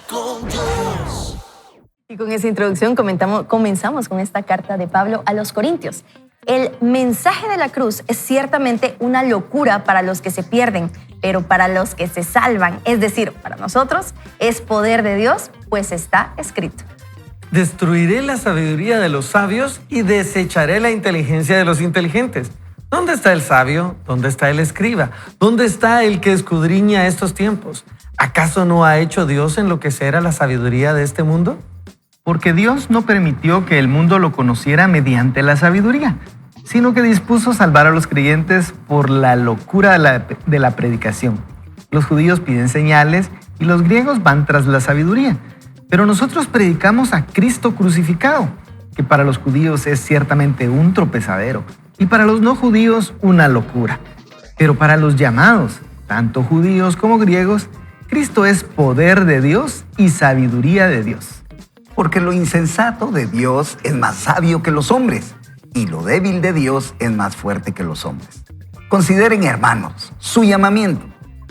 con Dios. Y con esa introducción comenzamos con esta carta de Pablo a los Corintios. El mensaje de la cruz es ciertamente una locura para los que se pierden, pero para los que se salvan, es decir, para nosotros, es poder de Dios, pues está escrito. Destruiré la sabiduría de los sabios y desecharé la inteligencia de los inteligentes. ¿Dónde está el sabio? ¿Dónde está el escriba? ¿Dónde está el que escudriña estos tiempos? ¿Acaso no ha hecho Dios enloquecer a la sabiduría de este mundo? Porque Dios no permitió que el mundo lo conociera mediante la sabiduría, sino que dispuso salvar a los creyentes por la locura de la predicación. Los judíos piden señales y los griegos van tras la sabiduría. Pero nosotros predicamos a Cristo crucificado, que para los judíos es ciertamente un tropezadero y para los no judíos una locura. Pero para los llamados, tanto judíos como griegos, Cristo es poder de Dios y sabiduría de Dios. Porque lo insensato de Dios es más sabio que los hombres, y lo débil de Dios es más fuerte que los hombres. Consideren, hermanos, su llamamiento.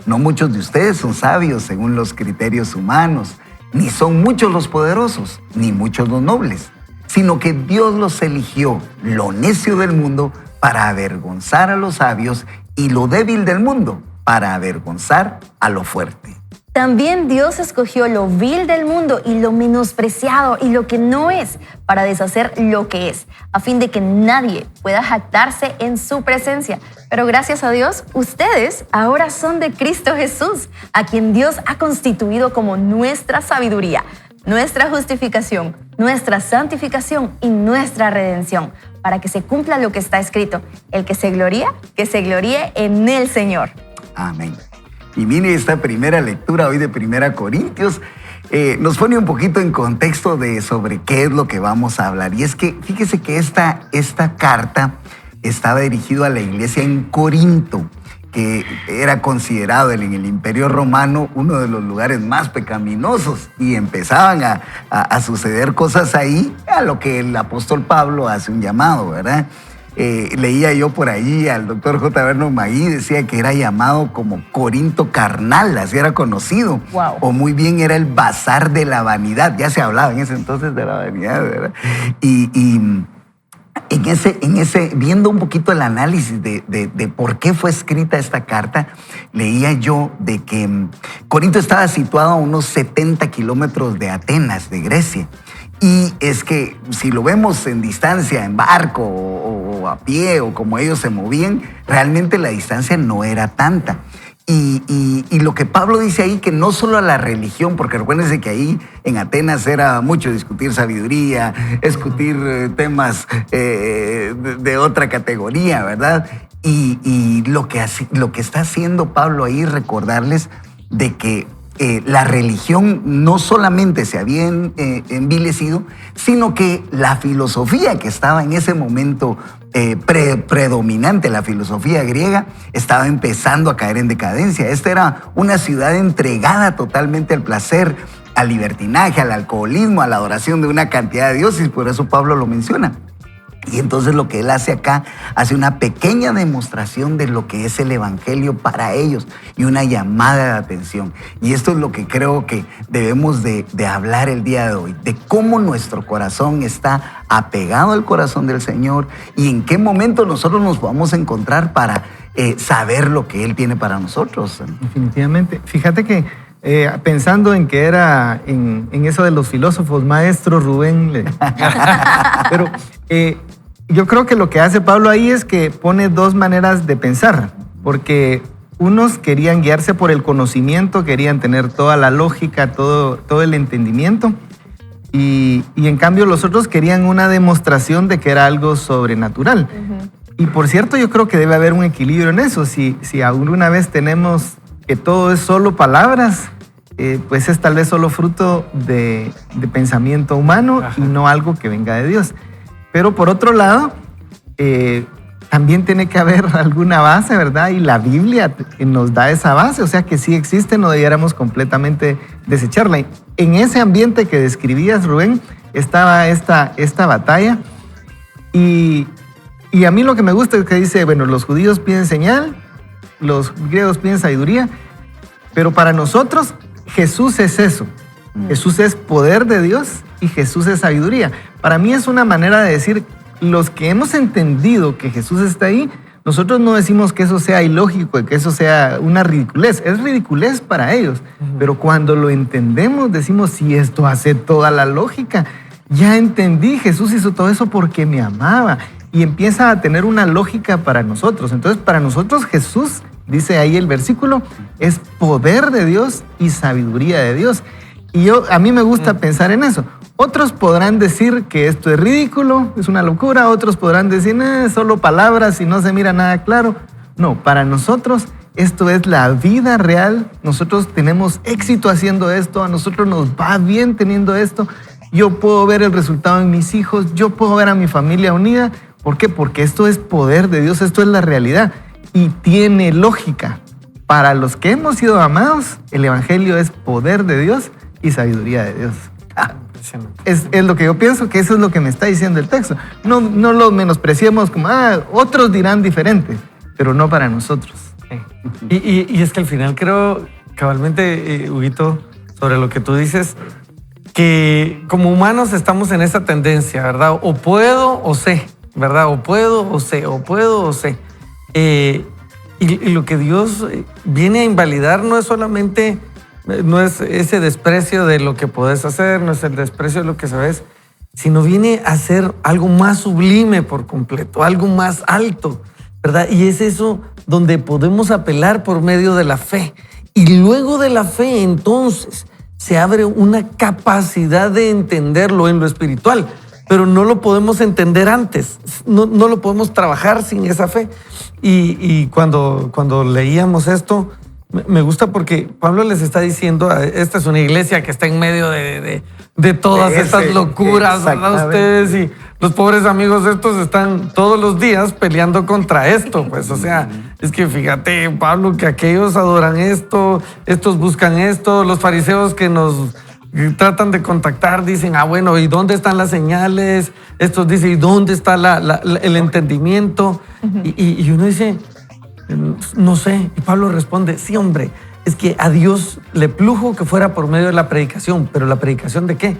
No muchos de ustedes son sabios según los criterios humanos, ni son muchos los poderosos, ni muchos los nobles, sino que Dios los eligió, lo necio del mundo, para avergonzar a los sabios, y lo débil del mundo, para avergonzar a lo fuerte. También Dios escogió lo vil del mundo y lo menospreciado y lo que no es para deshacer lo que es, a fin de que nadie pueda jactarse en su presencia. Pero gracias a Dios, ustedes ahora son de Cristo Jesús, a quien Dios ha constituido como nuestra sabiduría, nuestra justificación, nuestra santificación y nuestra redención, para que se cumpla lo que está escrito: el que se gloríe en el Señor. Amén. Y mire, esta primera lectura hoy de 1 Corintios nos pone un poquito en contexto sobre qué es lo que vamos a hablar. Y es que fíjese que esta carta estaba dirigida a la iglesia en Corinto, que era considerado en el Imperio Romano uno de los lugares más pecaminosos, y empezaban a suceder cosas ahí a lo que el apóstol Pablo hace un llamado, ¿verdad? Leía yo por ahí al doctor J. Vernon Magui, decía que era llamado como Corinto carnal, así era conocido. Wow. O muy bien era el bazar de la vanidad, ya se hablaba en ese entonces de la vanidad, ¿verdad? Y en ese, viendo un poquito el análisis de por qué fue escrita esta carta, leía yo de que Corinto estaba situado a unos 70 kilómetros de Atenas, de Grecia. Y es que si lo vemos en distancia, en barco o a pie o como ellos se movían, realmente la distancia no era tanta. Y lo que Pablo dice ahí, que no solo a la religión, porque recuérdense que ahí en Atenas era mucho discutir sabiduría, discutir temas de otra categoría, ¿verdad? Y lo que está haciendo Pablo ahí es recordarles de que la religión no solamente se había envilecido, sino que la filosofía que estaba en ese momento predominante, la filosofía griega, estaba empezando a caer en decadencia. Esta era una ciudad entregada totalmente al placer, al libertinaje, al alcoholismo, a la adoración de una cantidad de dioses, por eso Pablo lo menciona. Y entonces lo que él hace acá, hace una pequeña demostración de lo que es el evangelio para ellos y una llamada de atención. Y esto es lo que creo que debemos de hablar el día de hoy, de cómo nuestro corazón está apegado al corazón del Señor y en qué momento nosotros nos vamos a encontrar para saber lo que Él tiene para nosotros. Definitivamente. Fíjate que pensando en que era en eso de los filósofos, maestro Rubén, pero yo creo que lo que hace Pablo ahí es que pone dos maneras de pensar, porque unos querían guiarse por el conocimiento, querían tener toda la lógica, todo el entendimiento, y en cambio los otros querían una demostración de que era algo sobrenatural. Uh-huh. Y por cierto, yo creo que debe haber un equilibrio en eso. Si alguna vez tenemos que todo es solo palabras, pues es tal vez solo fruto de pensamiento humano. Ajá. Y no algo que venga de Dios. Pero por otro lado, también tiene que haber alguna base, ¿verdad? Y la Biblia nos da esa base, o sea que sí existe, no debiéramos completamente desecharla. En ese ambiente que describías, Rubén, estaba esta batalla. Y a mí lo que me gusta es que dice, bueno, los judíos piden señal, los griegos piden sabiduría, pero para nosotros Jesús es eso. Jesús es poder de Dios y Jesús es sabiduría. Para mí es una manera de decir, los que hemos entendido que Jesús está ahí, nosotros no decimos que eso sea ilógico, que eso sea una ridiculez. Es ridiculez para ellos. Pero cuando lo entendemos, decimos, sí, esto hace toda la lógica. Ya entendí, Jesús hizo todo eso porque me amaba. Y empieza a tener una lógica para nosotros. Entonces, para nosotros Jesús, dice ahí el versículo, es poder de Dios y sabiduría de Dios. Y a mí me gusta pensar en eso. Otros podrán decir que esto es ridículo, es una locura. Otros podrán decir, solo palabras y no se mira nada claro. No, para nosotros esto es la vida real. Nosotros tenemos éxito haciendo esto. A nosotros nos va bien teniendo esto. Yo puedo ver el resultado en mis hijos. Yo puedo ver a mi familia unida. ¿Por qué? Porque esto es poder de Dios. Esto es la realidad. Y tiene lógica. Para los que hemos sido amados, el Evangelio es poder de Dios y sabiduría de Dios. Es lo que yo pienso, que eso es lo que me está diciendo el texto. No lo menospreciemos como, otros dirán diferente, pero no para nosotros. Y es que al final creo, cabalmente, Huguito, sobre lo que tú dices, que como humanos estamos en esa tendencia, ¿verdad? O puedo o sé, ¿verdad? O puedo o sé, o puedo o sé. Y lo que Dios viene a invalidar no es solamente... No es ese desprecio de lo que podés hacer, no es el desprecio de lo que sabes, sino viene a ser algo más sublime por completo, algo más alto, ¿verdad? Y es eso donde podemos apelar por medio de la fe. Y luego de la fe, entonces, se abre una capacidad de entenderlo en lo espiritual, pero no lo podemos entender antes, no lo podemos trabajar sin esa fe. Y cuando leíamos esto, me gusta porque Pablo les está diciendo, esta es una iglesia que está en medio de todas estas locuras, ¿verdad? Ustedes y los pobres amigos estos están todos los días peleando contra esto, pues, o sea, es que fíjate, Pablo, que aquellos adoran esto, estos buscan esto, los fariseos que nos tratan de contactar dicen, bueno, ¿y dónde están las señales? Estos dicen, ¿y dónde está el entendimiento? Y uno dice... No sé. Y Pablo responde, sí, hombre, es que a Dios le plujo que fuera por medio de la predicación. ¿Pero la predicación de qué?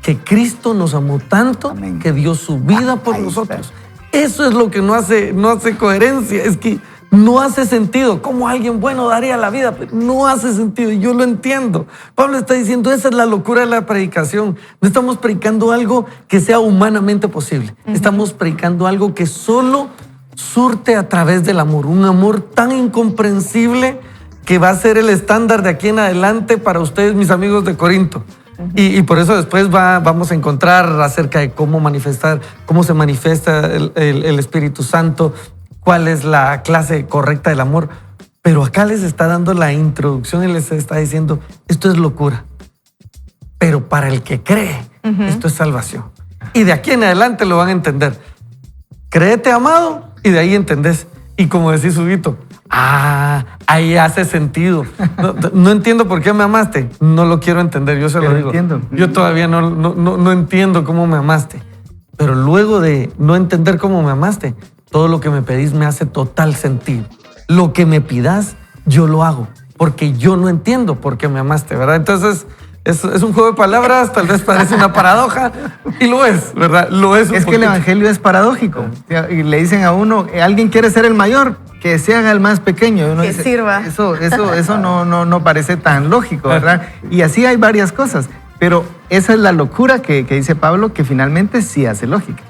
Que Cristo nos amó tanto, amén, que dio su vida por nosotros. Eso es lo que no hace coherencia. Es que no hace sentido. ¿Cómo alguien bueno daría la vida? No hace sentido y yo lo entiendo. Pablo está diciendo, esa es la locura de la predicación. No estamos predicando algo que sea humanamente posible. Estamos predicando algo que solo surte a través del amor, un amor tan incomprensible que va a ser el estándar de aquí en adelante para ustedes, mis amigos de Corinto. Y por eso después vamos a encontrar acerca de cómo se manifiesta el Espíritu Santo, cuál es la clase correcta del amor. Pero acá les está dando la introducción y les está diciendo, esto es locura, pero para el que cree, esto es salvación. Y de aquí en adelante lo van a entender. Créete amado, y de ahí entendés. Y como decís, Huguito, ahí hace sentido. No entiendo por qué me amaste. No lo quiero entender, yo se lo digo. Entiendo. Yo todavía no entiendo cómo me amaste. Pero luego de no entender cómo me amaste, todo lo que me pedís me hace total sentido. Lo que me pidas, yo lo hago. Porque yo no entiendo por qué me amaste, ¿verdad? Entonces... Es un juego de palabras, tal vez parece una paradoja, y lo es, ¿verdad? Lo es. Es que el Evangelio es paradójico. Y le dicen a uno, alguien quiere ser el mayor, que se haga el más pequeño. Y uno dice, sirva. Eso no parece tan lógico, ¿verdad? Y así hay varias cosas. Pero esa es la locura que dice Pablo, que finalmente sí hace lógica.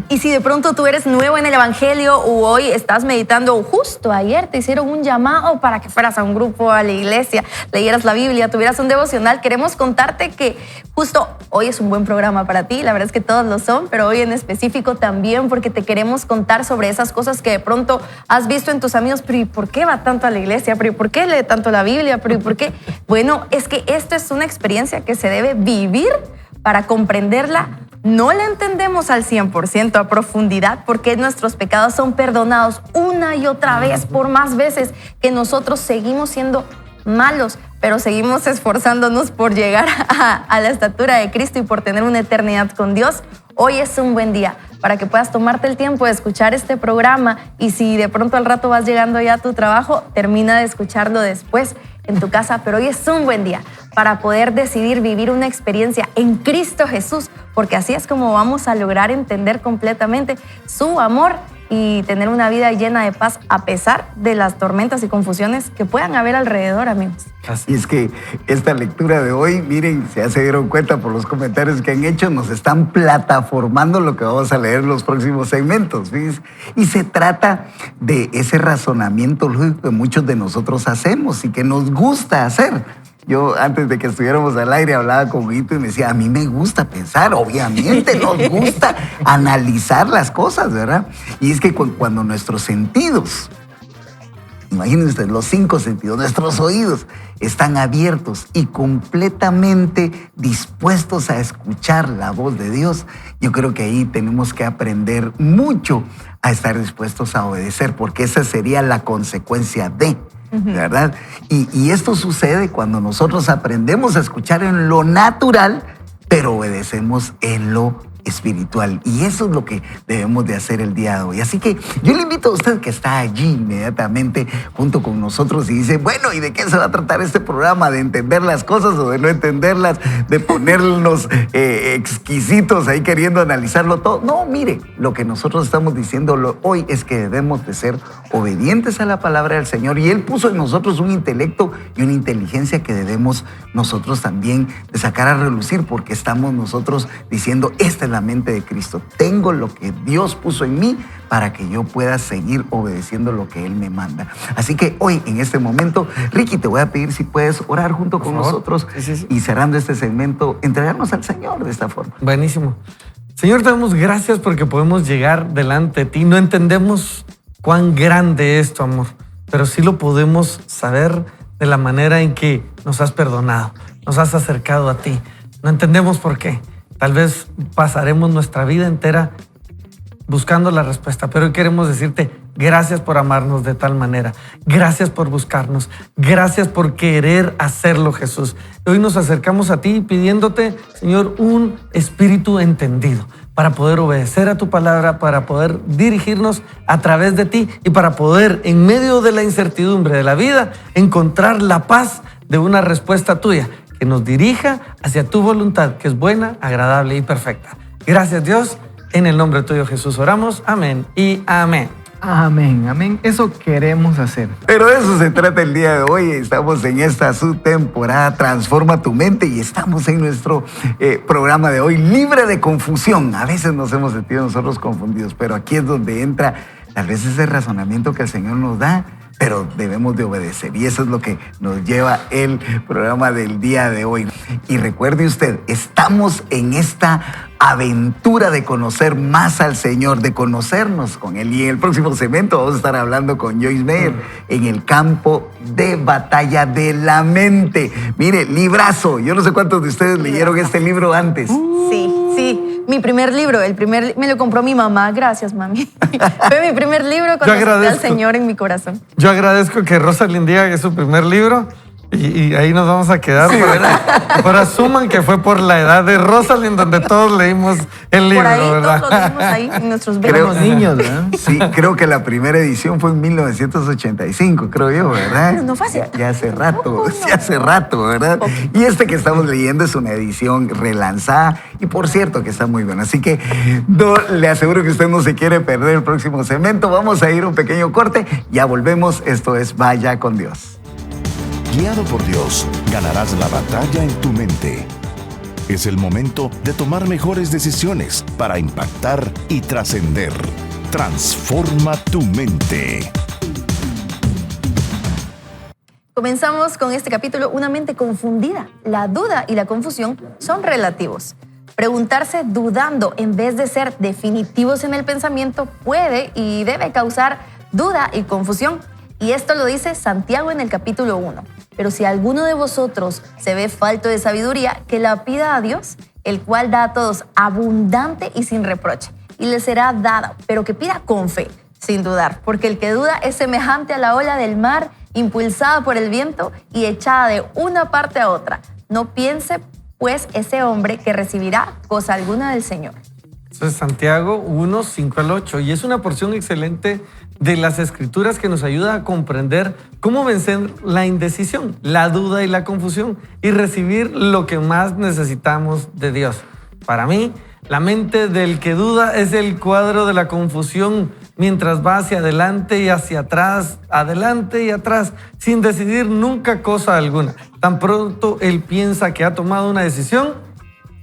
Y si de pronto tú eres nuevo en el Evangelio o hoy estás meditando, o justo ayer te hicieron un llamado para que fueras a un grupo, a la iglesia, leyeras la Biblia, tuvieras un devocional, queremos contarte que justo hoy es un buen programa para ti. La verdad es que todos lo son, pero hoy en específico también, porque te queremos contar sobre esas cosas que de pronto has visto en tus amigos. Pero ¿y por qué va tanto a la iglesia? ¿Pero y por qué lee tanto la Biblia? ¿Pero y por qué? Bueno, es que esto es una experiencia que se debe vivir para comprenderla. No la entendemos al 100% a profundidad, porque nuestros pecados son perdonados una y otra vez, por más veces que nosotros seguimos siendo malos, pero seguimos esforzándonos por llegar a la estatura de Cristo y por tener una eternidad con Dios. Hoy es un buen día para que puedas tomarte el tiempo de escuchar este programa, y si de pronto al rato vas llegando ya a tu trabajo, termina de escucharlo después en tu casa. Pero hoy es un buen día para poder decidir vivir una experiencia en Cristo Jesús, porque así es como vamos a lograr entender completamente su amor y tener una vida llena de paz a pesar de las tormentas y confusiones que puedan haber alrededor, amigos. Y es que esta lectura de hoy, miren, ya se dieron cuenta por los comentarios que han hecho, nos están plataformando lo que vamos a leer en los próximos segmentos, ¿ves? Y se trata de ese razonamiento lógico que muchos de nosotros hacemos y que nos gusta hacer. Yo, antes de que estuviéramos al aire, hablaba con Guito y me decía, a mí me gusta pensar, obviamente, nos gusta analizar las cosas, ¿verdad? Y es que cuando nuestros sentidos, imagínense ustedes, los 5 sentidos, nuestros oídos están abiertos y completamente dispuestos a escuchar la voz de Dios, yo creo que ahí tenemos que aprender mucho a estar dispuestos a obedecer, porque esa sería la consecuencia de... ¿verdad? Y esto sucede cuando nosotros aprendemos a escuchar en lo natural, pero obedecemos en lo espiritual. Y eso es lo que debemos de hacer el día de hoy. Así que yo le invito a usted que está allí inmediatamente junto con nosotros y dice, bueno, ¿y de qué se va a tratar este programa? ¿De entender las cosas o de no entenderlas? ¿De ponernos exquisitos ahí queriendo analizarlo todo? No, mire, lo que nosotros estamos diciendo hoy es que debemos de ser obedientes a la palabra del Señor, y Él puso en nosotros un intelecto y una inteligencia que debemos nosotros también de sacar a relucir, porque estamos nosotros diciendo, esta es la mente de Cristo. Tengo lo que Dios puso en mí para que yo pueda seguir obedeciendo lo que Él me manda. Así que hoy, en este momento, Ricky, te voy a pedir si puedes orar junto con nosotros y cerrando este segmento, entregarnos al Señor de esta forma. Buenísimo. Señor, te damos gracias porque podemos llegar delante de ti. No entendemos cuán grande es tu amor, pero sí lo podemos saber de la manera en que nos has perdonado, nos has acercado a ti. No entendemos por qué. Tal vez pasaremos nuestra vida entera buscando la respuesta, pero hoy queremos decirte gracias por amarnos de tal manera, gracias por buscarnos, gracias por querer hacerlo, Jesús. Hoy nos acercamos a ti pidiéndote, Señor, un espíritu entendido para poder obedecer a tu palabra, para poder dirigirnos a través de ti y para poder, en medio de la incertidumbre de la vida, encontrar la paz de una respuesta tuya que nos dirija hacia tu voluntad, que es buena, agradable y perfecta. Gracias, Dios. En el nombre tuyo, Jesús, oramos. Amén y amén. Amén, amén. Eso queremos hacer. Pero de eso se trata el día de hoy. Estamos en esta subtemporada Transforma tu Mente y estamos en nuestro programa de hoy, libre de confusión. A veces nos hemos sentido nosotros confundidos, pero aquí es donde entra tal vez ese razonamiento que el Señor nos da, pero debemos de obedecer. Y eso es lo que nos lleva el programa del día de hoy. Y recuerde usted, estamos en esta aventura de conocer más al Señor, de conocernos con Él. Y en el próximo segmento vamos a estar hablando con Joyce Meyer en el campo de batalla de la mente. Mire, librazo. Yo no sé cuántos de ustedes leyeron este libro antes. Sí. Mi primer libro, me lo compró mi mamá, gracias, mami. Fue mi primer libro cuando acepté al Señor en mi corazón. Yo agradezco que Rosalind diga que es su primer libro y ahí nos vamos a quedar. Pero asuman que fue por la edad de Rosalind donde todos leímos el libro, por ahí, ¿verdad? todos lo leímos ahí en nuestros Éramos velos. niños, ¿verdad? Sí, creo que la primera edición fue en 1985, creo yo, ¿verdad? No fue así. Ya hace rato, No. ya hace rato, ¿verdad? Y este que estamos leyendo es una edición relanzada y por cierto que está muy buena. Así que no, le aseguro que usted no se quiere perder el próximo segmento. Vamos a ir a un pequeño corte, ya volvemos. Esto es Vaya con Dios. Guiado por Dios, ganarás la batalla en tu mente. Es el momento de tomar mejores decisiones para impactar y trascender. Transforma tu mente. Comenzamos con este capítulo, una mente confundida. La duda y la confusión son relativos. Preguntarse dudando en vez de ser definitivos en el pensamiento puede y debe causar duda y confusión. Y esto lo dice Santiago en el capítulo 1. Pero si alguno de vosotros se ve falto de sabiduría, que la pida a Dios, el cual da a todos abundante y sin reproche, y le será dada, pero que pida con fe, sin dudar, porque el que duda es semejante a la ola del mar, impulsada por el viento y echada de una parte a otra. No piense, pues, ese hombre que recibirá cosa alguna del Señor. Eso es Santiago 1, 5 al 8. Y es una porción excelente de las Escrituras que nos ayuda a comprender cómo vencer la indecisión, la duda y la confusión y recibir lo que más necesitamos de Dios. Para mí, la mente del que duda es el cuadro de la confusión mientras va hacia adelante y hacia atrás, adelante y atrás, sin decidir nunca cosa alguna. Tan pronto él piensa que ha tomado una decisión,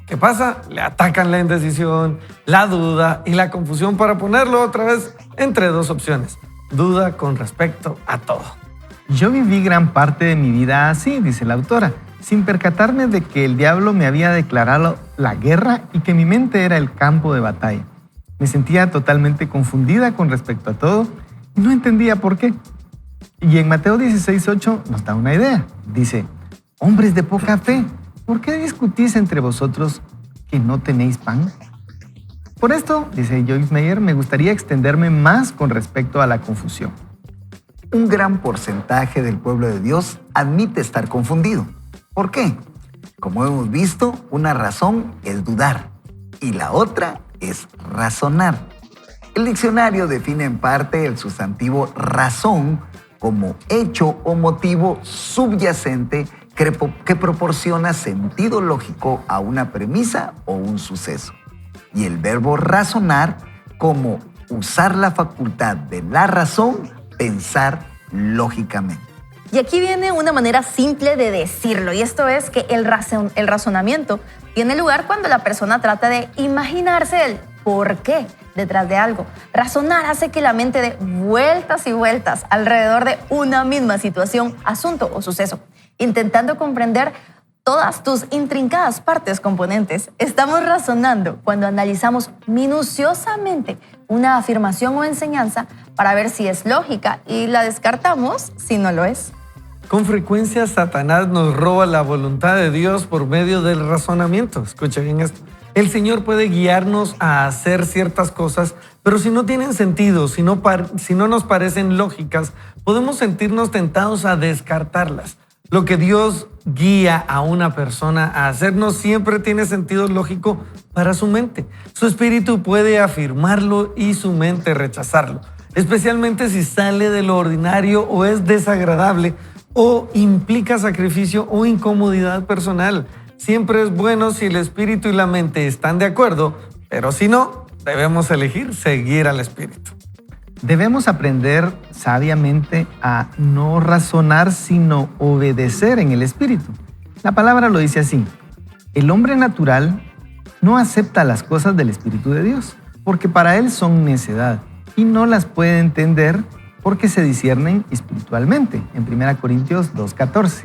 ¿qué pasa? Le atacan la indecisión, la duda y la confusión para ponerlo otra vez entre dos opciones. Duda con respecto a todo. Yo viví gran parte de mi vida así, dice la autora, sin percatarme de que el diablo me había declarado la guerra y que mi mente era el campo de batalla. Me sentía totalmente confundida con respecto a todo y no entendía por qué. Y en Mateo 16:8 nos da una idea. Dice, hombres de poca fe, ¿por qué discutís entre vosotros que no tenéis pan? Por esto, dice Joyce Meyer, me gustaría extenderme más con respecto a la confusión. Un gran porcentaje del pueblo de Dios admite estar confundido. ¿Por qué? Como hemos visto, una razón es dudar y la otra es razonar. El diccionario define en parte el sustantivo razón como hecho o motivo subyacente que proporciona sentido lógico a una premisa o un suceso. Y el verbo razonar como usar la facultad de la razón, pensar lógicamente. Y aquí viene una manera simple de decirlo, y esto es que el razonamiento tiene lugar cuando la persona trata de imaginarse el por qué detrás de algo. Razonar hace que la mente dé vueltas y vueltas alrededor de una misma situación, asunto o suceso, intentando comprender todas tus intrincadas partes componentes. Estamos razonando cuando analizamos minuciosamente una afirmación o enseñanza para ver si es lógica y la descartamos si no lo es. Con frecuencia, Satanás nos roba la voluntad de Dios por medio del razonamiento. Escucha bien esto. El Señor puede guiarnos a hacer ciertas cosas, pero si no tienen sentido, si no nos parecen lógicas, podemos sentirnos tentados a descartarlas. Lo que Dios guía a una persona a hacer no siempre tiene sentido lógico para su mente. Su espíritu puede afirmarlo y su mente rechazarlo, especialmente si sale de lo ordinario o es desagradable o implica sacrificio o incomodidad personal. Siempre es bueno si el espíritu y la mente están de acuerdo, pero si no, debemos elegir seguir al espíritu. Debemos aprender sabiamente a no razonar, sino obedecer en el espíritu. La palabra lo dice así: el hombre natural no acepta las cosas del Espíritu de Dios, porque para él son necedad, y no las puede entender porque se disciernen espiritualmente, en 1 Corintios 2:14.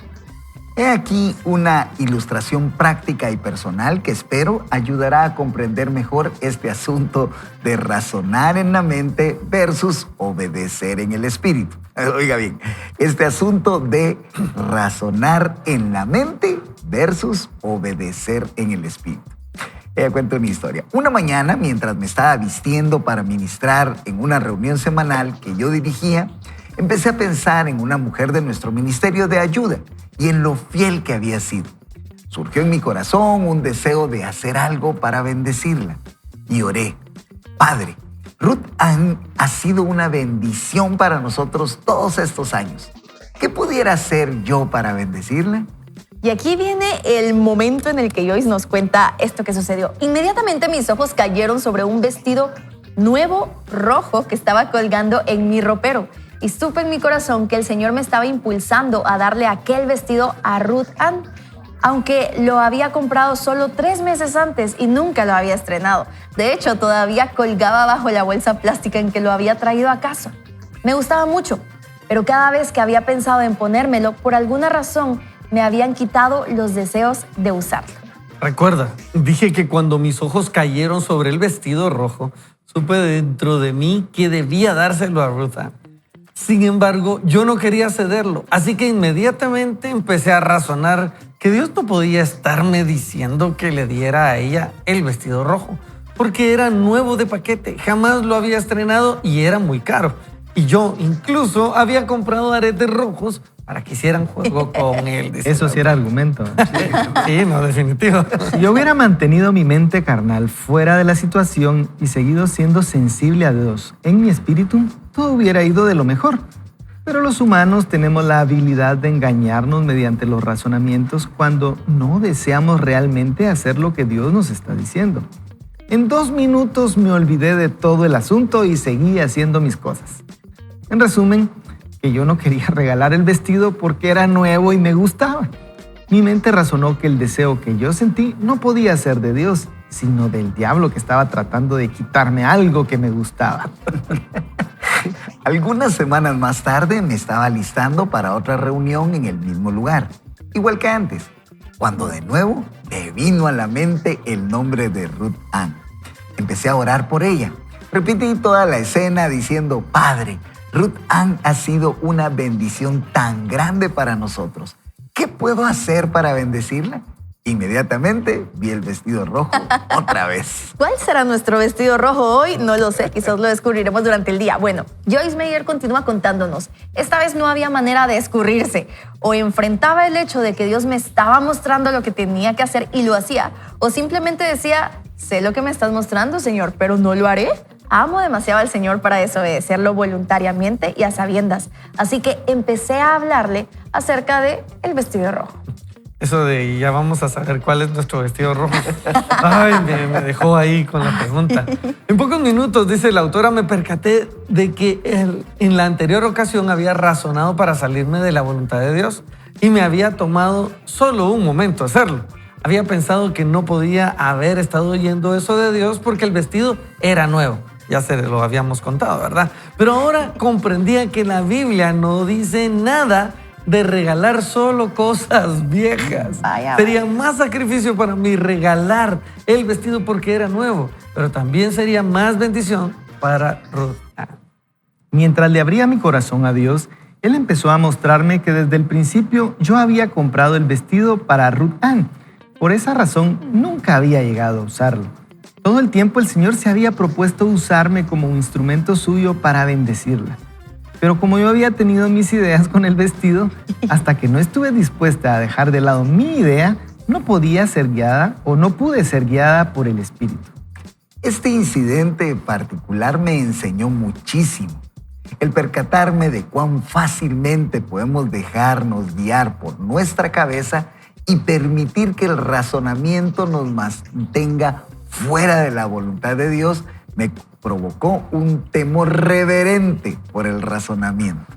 He aquí una ilustración práctica y personal que espero ayudará a comprender mejor este asunto de razonar en la mente versus obedecer en el espíritu. Oiga bien, este asunto de razonar en la mente versus obedecer en el espíritu. Cuento mi historia. Una mañana, mientras me estaba vistiendo para ministrar en una reunión semanal que yo dirigía, empecé a pensar en una mujer de nuestro ministerio de ayuda y en lo fiel que había sido. Surgió en mi corazón un deseo de hacer algo para bendecirla. Y oré: Padre, Ruth ha sido una bendición para nosotros todos estos años. ¿Qué pudiera hacer yo para bendecirla? Y aquí viene el momento en el que Joyce nos cuenta esto que sucedió. Inmediatamente mis ojos cayeron sobre un vestido nuevo, rojo, que estaba colgando en mi ropero. Y supe en mi corazón que el Señor me estaba impulsando a darle aquel vestido a Ruth Ann, aunque lo había comprado solo 3 meses antes y nunca lo había estrenado. De hecho, todavía colgaba bajo la bolsa plástica en que lo había traído a casa. Me gustaba mucho, pero cada vez que había pensado en ponérmelo, por alguna razón me habían quitado los deseos de usarlo. Recuerda, dije que cuando mis ojos cayeron sobre el vestido rojo, supe dentro de mí que debía dárselo a Ruth Ann. Sin embargo, yo no quería cederlo, así que inmediatamente empecé a razonar que Dios no podía estarme diciendo que le diera a ella el vestido rojo, porque era nuevo de paquete, jamás lo había estrenado y era muy caro. Y yo incluso había comprado aretes rojos para que hicieran juego con él. dice Eso el sí era argumento. Sí, no, definitivo. Si yo hubiera mantenido mi mente carnal fuera de la situación y seguido siendo sensible a Dios en mi espíritu, todo hubiera ido de lo mejor. Pero los humanos tenemos la habilidad de engañarnos mediante los razonamientos cuando no deseamos realmente hacer lo que Dios nos está diciendo. En 2 minutos me olvidé de todo el asunto y seguí haciendo mis cosas. En resumen, que yo no quería regalar el vestido porque era nuevo y me gustaba. Mi mente razonó que el deseo que yo sentí no podía ser de Dios, sino del diablo que estaba tratando de quitarme algo que me gustaba. Algunas semanas más tarde me estaba listando para otra reunión en el mismo lugar, igual que antes, cuando de nuevo me vino a la mente el nombre de Ruth Ann. Empecé a orar por ella. Repetí toda la escena diciendo: Padre, Ruth Ann ha sido una bendición tan grande para nosotros. ¿Qué puedo hacer para bendecirla? Inmediatamente vi el vestido rojo otra vez. ¿Cuál será nuestro vestido rojo hoy? No lo sé, quizás lo descubriremos durante el día. Bueno, Joyce Meyer continúa contándonos. Esta vez no había manera de escurrirse. O enfrentaba el hecho de que Dios me estaba mostrando lo que tenía que hacer y lo hacía. O simplemente decía: sé lo que me estás mostrando, Señor, pero no lo haré. Amo demasiado al Señor para desobedecerlo voluntariamente y a sabiendas. Así que empecé a hablarle acerca de el vestido rojo. Eso de ya vamos a saber cuál es nuestro vestido rojo. Ay, me dejó ahí con la pregunta. En pocos minutos, dice la autora, me percaté de que en la anterior ocasión había razonado para salirme de la voluntad de Dios y me había tomado solo un momento hacerlo. Había pensado que no podía haber estado oyendo eso de Dios porque el vestido era nuevo. Ya se lo habíamos contado, ¿verdad? Pero ahora comprendía que la Biblia no dice nada de regalar solo cosas viejas. Vaya. Sería más sacrificio para mí regalar el vestido porque era nuevo, pero también sería más bendición para Ruth. Mientras le abría mi corazón a Dios, Él empezó a mostrarme que desde el principio yo había comprado el vestido para Ruth Ann. Por esa razón, nunca había llegado a usarlo. Todo el tiempo el Señor se había propuesto usarme como un instrumento suyo para bendecirla. Pero como yo había tenido mis ideas con el vestido, hasta que no estuve dispuesta a dejar de lado mi idea, no podía ser guiada o no pude ser guiada por el Espíritu. Este incidente en particular me enseñó muchísimo. El percatarme de cuán fácilmente podemos dejarnos guiar por nuestra cabeza y permitir que el razonamiento nos mantenga fuera de la voluntad de Dios me provocó un temor reverente por el razonamiento.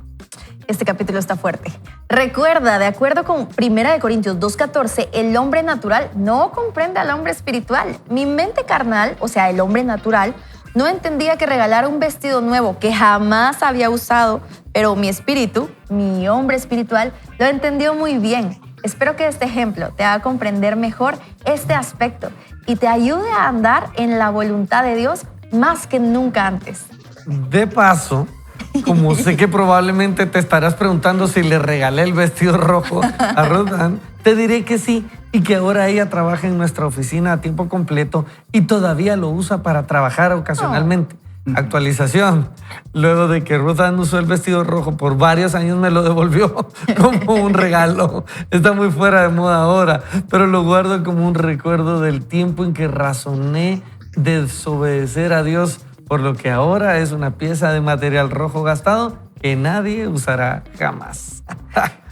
Este capítulo está fuerte. Recuerda, de acuerdo con 1 Corintios 2:14, el hombre natural no comprende al hombre espiritual. Mi mente carnal, o sea, el hombre natural, no entendía que regalar un vestido nuevo que jamás había usado, pero mi espíritu, mi hombre espiritual, lo entendió muy bien. Espero que este ejemplo te haga comprender mejor este aspecto y te ayude a andar en la voluntad de Dios más que nunca antes. De paso, como sé que probablemente te estarás preguntando si le regalé el vestido rojo a Ruth Ann, te diré que sí y que ahora ella trabaja en nuestra oficina a tiempo completo y todavía lo usa para trabajar ocasionalmente. Actualización. Luego de que Ruth Ann usó el vestido rojo por varios años, me lo devolvió como un regalo. Está muy fuera de moda ahora, pero lo guardo como un recuerdo del tiempo en que razoné de desobedecer a Dios, por lo que ahora es una pieza de material rojo gastado que nadie usará jamás.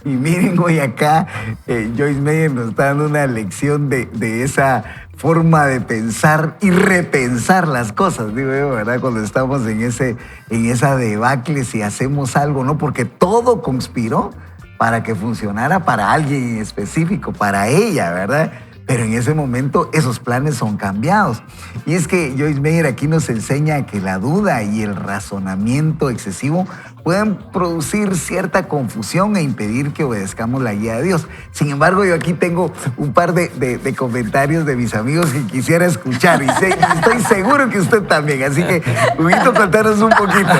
Y miren, hoy acá Joyce Meyer nos está dando una lección de esa forma de pensar y repensar las cosas, digo yo, ¿verdad? Cuando estamos en esa debacle, si hacemos algo, ¿no? Porque todo conspiró para que funcionara para alguien en específico, para ella, ¿verdad? Pero en ese momento esos planes son cambiados. Y es que Joyce Meyer aquí nos enseña que la duda y el razonamiento excesivo pueden producir cierta confusión e impedir que obedezcamos la guía de Dios. Sin embargo, yo aquí tengo un par de comentarios de mis amigos que quisiera escuchar y estoy seguro que usted también. Así que, Huguito, contanos un poquito.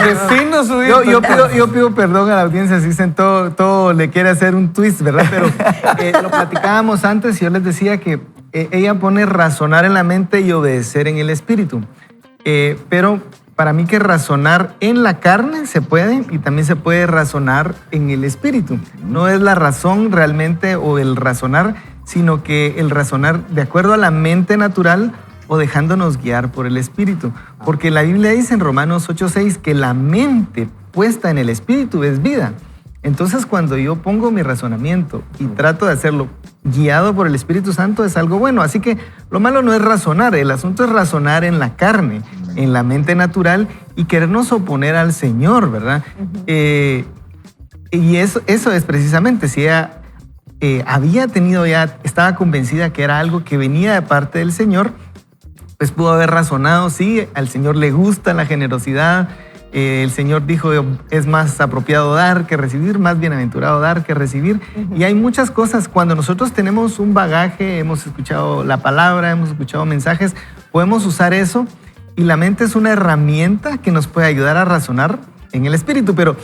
Vecinos, Yo pido perdón a la audiencia si dicen todo le quiere hacer un twist, ¿verdad? Pero lo platicábamos antes y yo les decía que ella pone razonar en la mente y obedecer en el espíritu. Pero para mí que razonar en la carne se puede y también se puede razonar en el espíritu. No es la razón realmente o el razonar, sino que el razonar de acuerdo a la mente natural o dejándonos guiar por el espíritu. Porque la Biblia dice en Romanos 8:6 que la mente puesta en el espíritu es vida. Entonces, cuando yo pongo mi razonamiento y trato de hacerlo guiado por el Espíritu Santo, es algo bueno. Así que lo malo no es razonar, el asunto es razonar en la carne, en la mente natural y querernos oponer al Señor, ¿verdad? Y eso es precisamente, si ella había tenido ya, estaba convencida que era algo que venía de parte del Señor, pues pudo haber razonado, sí, al Señor le gusta la generosidad. El Señor dijo, es más apropiado dar que recibir, más bienaventurado dar que recibir. Y hay muchas cosas, cuando nosotros tenemos un bagaje, hemos escuchado la palabra, hemos escuchado mensajes, podemos usar eso y la mente es una herramienta que nos puede ayudar a razonar en el espíritu. Pero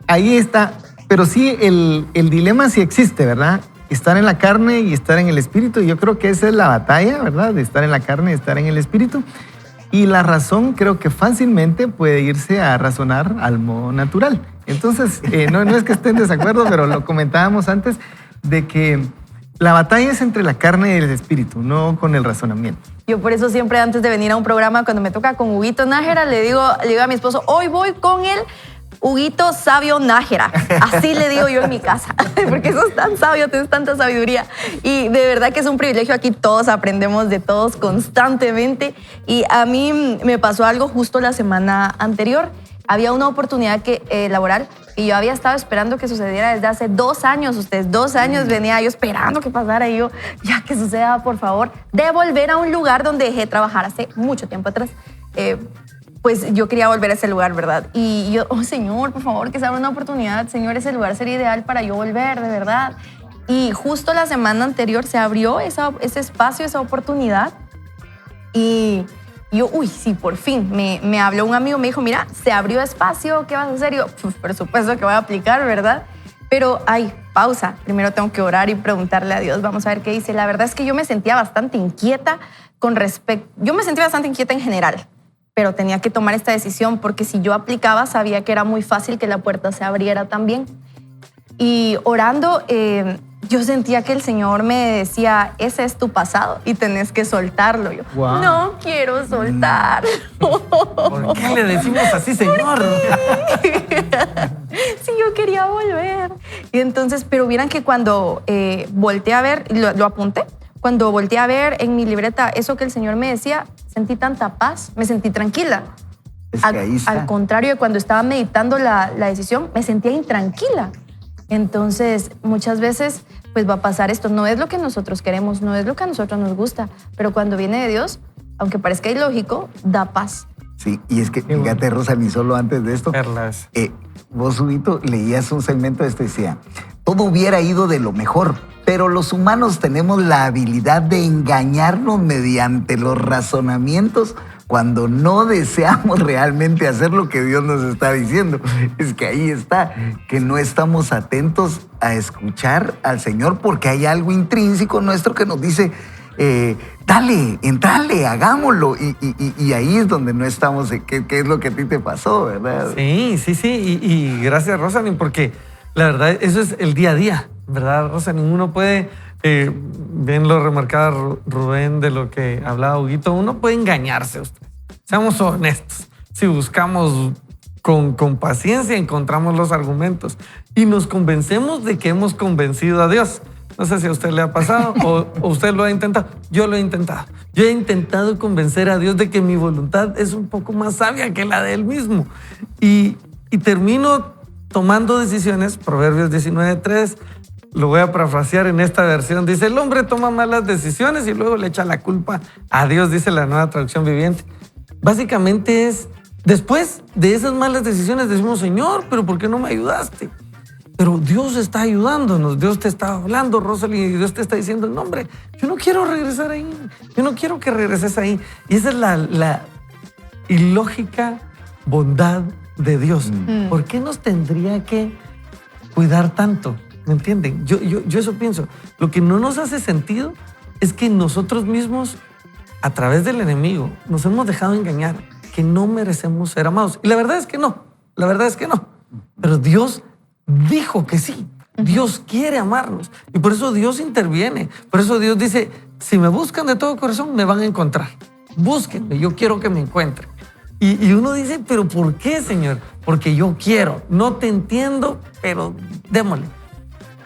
ahí está, pero sí el dilema sí existe, ¿verdad? Estar en la carne y estar en el espíritu. Y yo creo que esa es la batalla, ¿verdad? De estar en la carne y estar en el espíritu. Y la razón creo que fácilmente puede irse a razonar al modo natural. Entonces, no es que esté en desacuerdo, pero lo comentábamos antes de que la batalla es entre la carne y el espíritu, no con el razonamiento. Yo por eso siempre antes de venir a un programa, cuando me toca con Huguito Nájera, le digo a mi esposo, hoy voy con el Huguito Sabio Nájera. Así le digo yo en mi casa, porque sos tan sabio, tienes tanta sabiduría. Y de verdad que es un privilegio, aquí todos aprendemos de todos constantemente. Y a mí me pasó algo justo la semana anterior. Había una oportunidad laboral que yo había estado esperando que sucediera desde hace 2 años. Ustedes, 2 años venía yo esperando que pasara y yo, ya que suceda, por favor, de volver a un lugar donde dejé de trabajar hace mucho tiempo atrás. Pues yo quería volver a ese lugar, ¿verdad? Y yo, oh Señor, por favor, que se abra una oportunidad. Señor, ese lugar sería ideal para yo volver, de verdad. Y justo la semana anterior se abrió ese espacio, esa oportunidad. Y yo, uy, sí, por fin. Me habló un amigo, me dijo, mira, se abrió espacio, ¿qué vas a hacer? Y yo, pues, por supuesto que voy a aplicar, ¿verdad? Pero, pausa. Primero tengo que orar y preguntarle a Dios. Vamos a ver qué dice. La verdad es que yo me sentía bastante inquieta Yo me sentía bastante inquieta en general, pero tenía que tomar esta decisión porque si yo aplicaba sabía que era muy fácil que la puerta se abriera también. Y orando, yo sentía que el Señor me decía, ese es tu pasado y tenés que soltarlo. Yo, wow. No quiero soltar. ¿Por qué le decimos así, Señor? Sí, yo quería volver. Y entonces, pero vieran que cuando volteé a ver, lo apunté, cuando volteé a ver en mi libreta eso que el Señor me decía, sentí tanta paz, me sentí tranquila. Al contrario de cuando estaba meditando la decisión, me sentía intranquila. Entonces, muchas veces pues va a pasar esto. No es lo que nosotros queremos, no es lo que a nosotros nos gusta, pero cuando viene de Dios, aunque parezca ilógico, da paz. Sí, y es que, fíjate, Rosa, ni solo antes de esto, vos, Huguito, leías un segmento de esto y decía, todo hubiera ido de lo mejor, pero los humanos tenemos la habilidad de engañarnos mediante los razonamientos cuando no deseamos realmente hacer lo que Dios nos está diciendo. Es que ahí está, que no estamos atentos a escuchar al Señor porque hay algo intrínseco nuestro que nos dice, dale, entrale, hagámoslo. Y ahí es donde no estamos, ¿qué es lo que a ti te pasó, verdad? Sí. Y gracias, Rosalyn, porque la verdad, eso es el día a día, ¿verdad, Rosalyn? Uno puede, bien lo remarcaba Rubén de lo que hablaba Huguito, uno puede engañarse. Seamos honestos. Si buscamos con paciencia, encontramos los argumentos y nos convencemos de que hemos convencido a Dios. No sé si a usted le ha pasado o usted lo ha intentado. Yo lo he intentado. Yo he intentado convencer a Dios de que mi voluntad es un poco más sabia que la de Él mismo. Y termino tomando decisiones. Proverbios 19:3, lo voy a parafrasear en esta versión. Dice, el hombre toma malas decisiones y luego le echa la culpa a Dios, dice la Nueva Traducción Viviente. Básicamente es, después de esas malas decisiones decimos, Señor, ¿pero por qué no me ayudaste? Pero Dios está ayudándonos, Dios te está hablando, Rosalyn, y Dios te está diciendo, no, hombre, yo no quiero regresar ahí, yo no quiero que regreses ahí. Y esa es la ilógica bondad de Dios. ¿Por qué nos tendría que cuidar tanto? ¿Me entienden? Yo eso pienso. Lo que no nos hace sentido es que nosotros mismos, a través del enemigo, nos hemos dejado engañar que no merecemos ser amados. Y la verdad es que no, la verdad es que no. Pero Dios dijo que sí. Dios quiere amarnos. Y por eso Dios interviene. Por eso Dios dice, si me buscan de todo corazón, me van a encontrar. Búsquenme, yo quiero que me encuentren. Y uno dice, ¿pero por qué, Señor? Porque yo quiero. No te entiendo, pero démosle.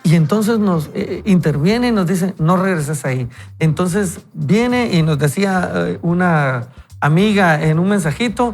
Y entonces nos interviene y nos dice, no regreses ahí. Entonces viene y nos decía una amiga en un mensajito,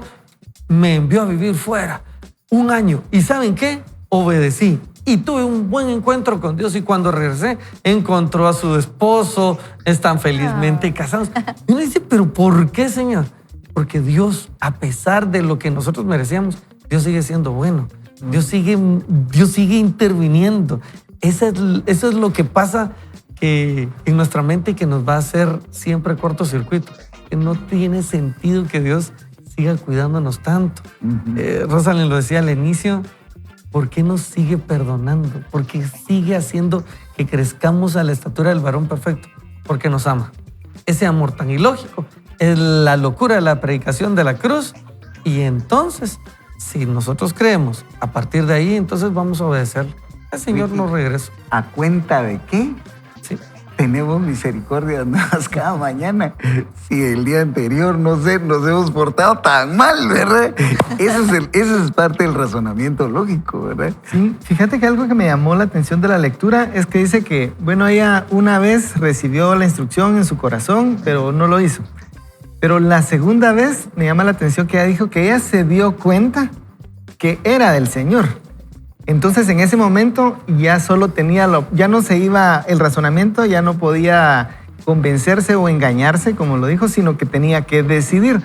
me envió a vivir fuera 1 año. ¿Y saben qué? Obedecí. Y tuve un buen encuentro con Dios y cuando regresé encontró a su esposo, están felizmente casados. Y uno dice, ¿pero por qué, Señor? Porque Dios, a pesar de lo que nosotros merecíamos, Dios sigue siendo bueno. Dios sigue interviniendo. Eso es lo que pasa que en nuestra mente que nos va a hacer siempre cortocircuito. Que no tiene sentido que Dios siga cuidándonos tanto. Rosalind lo decía al inicio, ¿por qué nos sigue perdonando? ¿Por qué sigue haciendo que crezcamos a la estatura del varón perfecto? Porque nos ama. Ese amor tan ilógico es la locura de la predicación de la cruz. Y entonces, si nosotros creemos, a partir de ahí, entonces vamos a obedecer. El Señor nos regresa. ¿A cuenta de qué? Sí. Tenemos misericordia nuevas cada mañana. Si el día anterior, no sé, nos hemos portado tan mal, ¿verdad? Eso es parte del razonamiento lógico, ¿verdad? Sí, fíjate que algo que me llamó la atención de la lectura es que dice que, bueno, ella una vez recibió la instrucción en su corazón, pero no lo hizo. Pero la segunda vez me llama la atención que ella dijo que ella se dio cuenta que era del Señor. Entonces en ese momento ya solo tenía, ya no se iba el razonamiento, ya no podía convencerse o engañarse, como lo dijo, sino que tenía que decidir.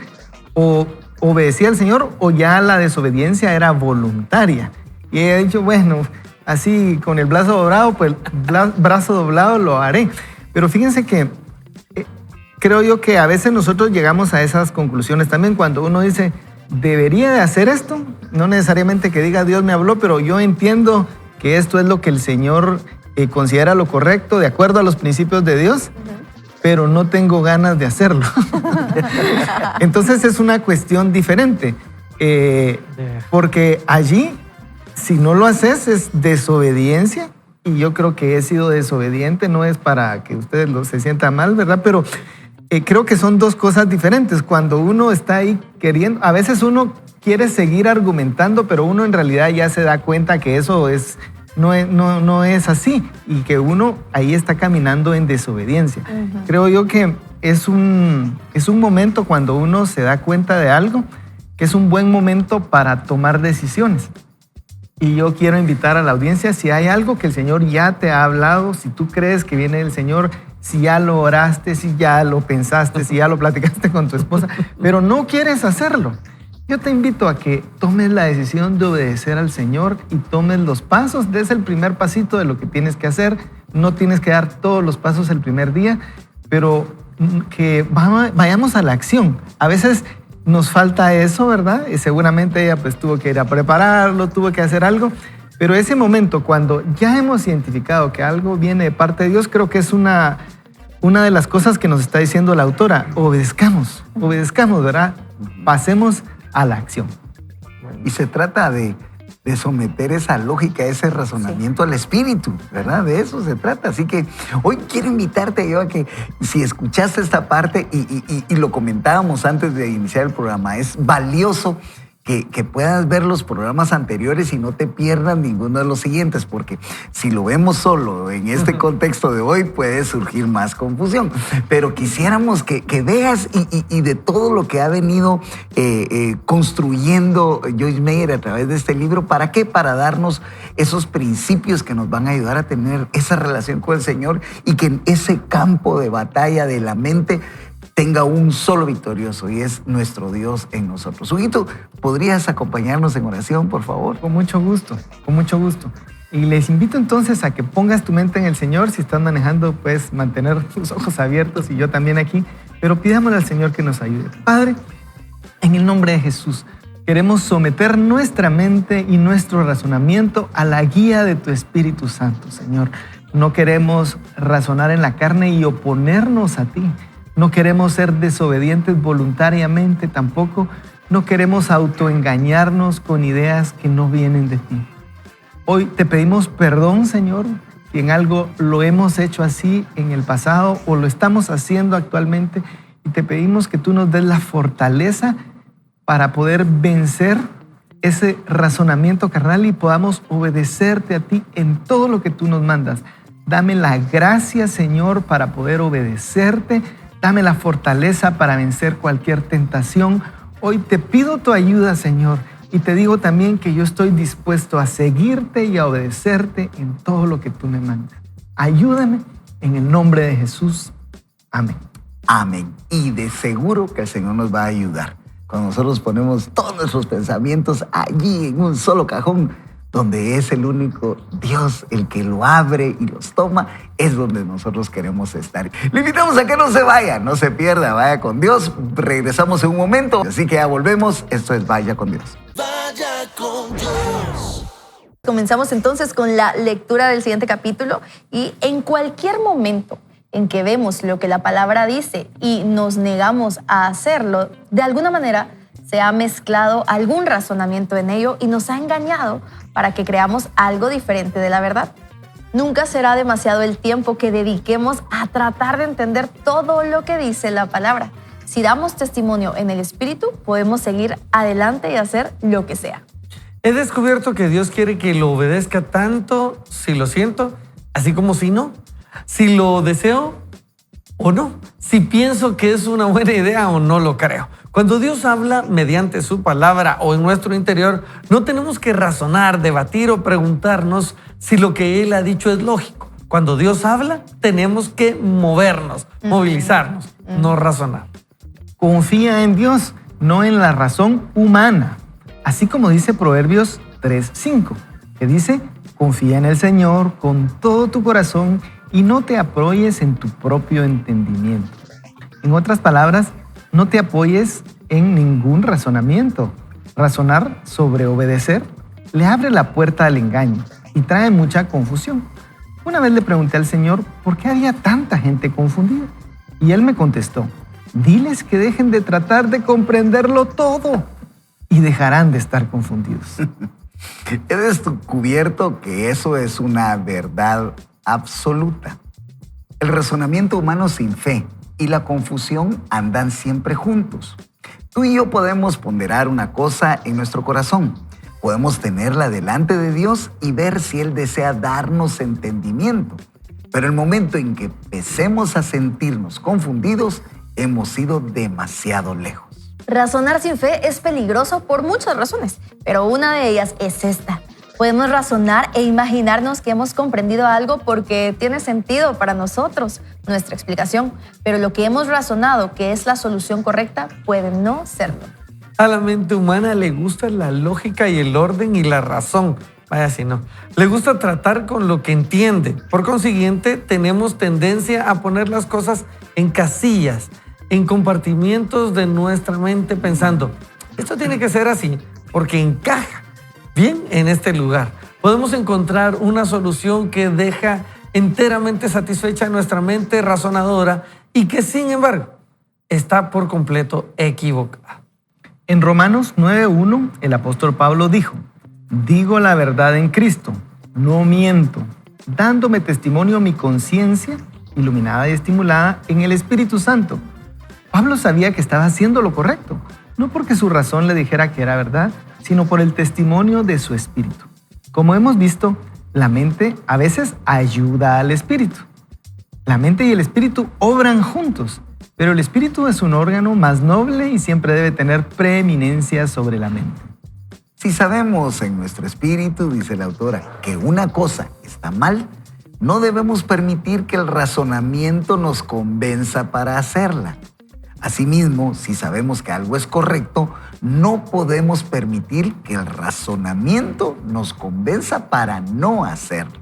O obedecía al Señor o ya la desobediencia era voluntaria. Y ella ha dicho, bueno, así con el brazo doblado, pues brazo doblado lo haré. Pero fíjense que creo yo que a veces nosotros llegamos a esas conclusiones también cuando uno dice, debería de hacer esto, no necesariamente que diga Dios me habló, pero yo entiendo que esto es lo que el Señor considera lo correcto de acuerdo a los principios de Dios, pero no tengo ganas de hacerlo. Entonces es una cuestión diferente, porque allí, si no lo haces, es desobediencia, y yo creo que he sido desobediente, no es para que ustedes se sientan mal, ¿verdad? Pero creo que son dos cosas diferentes. Cuando uno está ahí queriendo, a veces uno quiere seguir argumentando, pero uno en realidad ya se da cuenta que eso no es así y que uno ahí está caminando en desobediencia. Creo yo que es un momento cuando uno se da cuenta de algo, que es un buen momento para tomar decisiones. Y yo quiero invitar a la audiencia, si hay algo que el Señor ya te ha hablado, si tú crees que viene del Señor, si ya lo oraste, si ya lo pensaste, si ya lo platicaste con tu esposa, pero no quieres hacerlo, yo te invito a que tomes la decisión de obedecer al Señor y tomes los pasos, des el primer pasito de lo que tienes que hacer. No tienes que dar todos los pasos el primer día, pero que vayamos a la acción. A veces nos falta eso, ¿verdad? Y seguramente ella pues tuvo que ir a prepararlo, tuvo que hacer algo. Pero ese momento, cuando ya hemos identificado que algo viene de parte de Dios, creo que es una de las cosas que nos está diciendo la autora. Obedezcamos, ¿verdad? Pasemos a la acción. Y se trata de someter esa lógica, ese razonamiento al espíritu, ¿verdad? De eso se trata. Así que hoy quiero invitarte yo a que si escuchaste esta parte y lo comentábamos antes de iniciar el programa, es valioso que puedas ver los programas anteriores y no te pierdas ninguno de los siguientes, porque si lo vemos solo en este contexto de hoy puede surgir más confusión. Pero quisiéramos que veas y de todo lo que ha venido construyendo Joyce Meyer a través de este libro, ¿para qué? Para darnos esos principios que nos van a ayudar a tener esa relación con el Señor y que en ese campo de batalla de la mente tenga un solo victorioso y es nuestro Dios en nosotros. Huguito, ¿podrías acompañarnos en oración, por favor? Con mucho gusto, con mucho gusto. Y les invito entonces a que pongas tu mente en el Señor. Si estás manejando, puedes mantener tus ojos abiertos y yo también aquí. Pero pidámosle al Señor que nos ayude. Padre, en el nombre de Jesús, queremos someter nuestra mente y nuestro razonamiento a la guía de tu Espíritu Santo, Señor. No queremos razonar en la carne y oponernos a ti. No queremos ser desobedientes voluntariamente tampoco, No queremos autoengañarnos con ideas que no vienen de ti. Hoy te pedimos perdón, Señor, si en algo lo hemos hecho así en el pasado o lo estamos haciendo actualmente, y te pedimos que tú nos des la fortaleza para poder vencer ese razonamiento carnal y podamos obedecerte a ti en todo lo que tú nos mandas. Dame la gracia, Señor, para poder obedecerte. Dame la fortaleza para vencer cualquier tentación. Hoy te pido tu ayuda, Señor, y te digo también que yo estoy dispuesto a seguirte y a obedecerte en todo lo que tú me mandas. Ayúdame en el nombre de Jesús. Amén. Amén. Y de seguro que el Señor nos va a ayudar. Cuando nosotros ponemos todos nuestros pensamientos allí en un solo cajón, donde es el único Dios el que lo abre y los toma, es donde nosotros queremos estar. Le invitamos a que no se vaya, no se pierda, vaya con Dios. Regresamos en un momento, así que ya volvemos. Esto es Vaya con Dios. Vaya con Dios. Comenzamos entonces con la lectura del siguiente capítulo y en cualquier momento en que vemos lo que la palabra dice y nos negamos a hacerlo, de alguna manera se ha mezclado algún razonamiento en ello y nos ha engañado para que creamos algo diferente de la verdad. Nunca será demasiado el tiempo que dediquemos a tratar de entender todo lo que dice la palabra. Si damos testimonio en el Espíritu, podemos seguir adelante y hacer lo que sea. He descubierto que Dios quiere que lo obedezca tanto si lo siento, así como si no. Si lo deseo o no. Si pienso que es una buena idea o no lo creo. Cuando Dios habla mediante su palabra o en nuestro interior, no tenemos que razonar, debatir o preguntarnos si lo que Él ha dicho es lógico. Cuando Dios habla, tenemos que movernos, movilizarnos, no razonar. Confía en Dios, no en la razón humana. Así como dice Proverbios 3:5, que dice: confía en el Señor con todo tu corazón y no te apoyes en tu propio entendimiento. En otras palabras, no te apoyes en ningún razonamiento. Razonar sobre obedecer le abre la puerta al engaño y trae mucha confusión. Una vez le pregunté al Señor por qué había tanta gente confundida. Y Él me contestó: diles que dejen de tratar de comprenderlo todo y dejarán de estar confundidos. He descubierto que eso es una verdad absoluta. El razonamiento humano sin fe y la confusión andan siempre juntos. Tú y yo podemos ponderar una cosa en nuestro corazón. Podemos tenerla delante de Dios y ver si Él desea darnos entendimiento. Pero el momento en que empecemos a sentirnos confundidos, hemos ido demasiado lejos. Razonar sin fe es peligroso por muchas razones, pero una de ellas es esta. Podemos razonar e imaginarnos que hemos comprendido algo porque tiene sentido para nosotros, nuestra explicación, pero lo que hemos razonado que es la solución correcta puede no serlo. A la mente humana le gusta la lógica y el orden y la razón. Vaya si no. Le gusta tratar con lo que entiende. Por consiguiente, tenemos tendencia a poner las cosas en casillas, en compartimientos de nuestra mente pensando: esto tiene que ser así porque encaja bien en este lugar. Podemos encontrar una solución que deja enteramente satisfecha nuestra mente razonadora y que, sin embargo, está por completo equivocada. En Romanos 9:1, el apóstol Pablo dijo: digo la verdad en Cristo, no miento, dándome testimonio mi conciencia, iluminada y estimulada en el Espíritu Santo. Pablo sabía que estaba haciendo lo correcto, no porque su razón le dijera que era verdad, sino por el testimonio de su espíritu. Como hemos visto, la mente a veces ayuda al espíritu. La mente y el espíritu obran juntos, pero el espíritu es un órgano más noble y siempre debe tener preeminencia sobre la mente. Si sabemos en nuestro espíritu, dice la autora, que una cosa está mal, no debemos permitir que el razonamiento nos convenza para hacerla. Asimismo, si sabemos que algo es correcto, no podemos permitir que el razonamiento nos convenza para no hacerlo.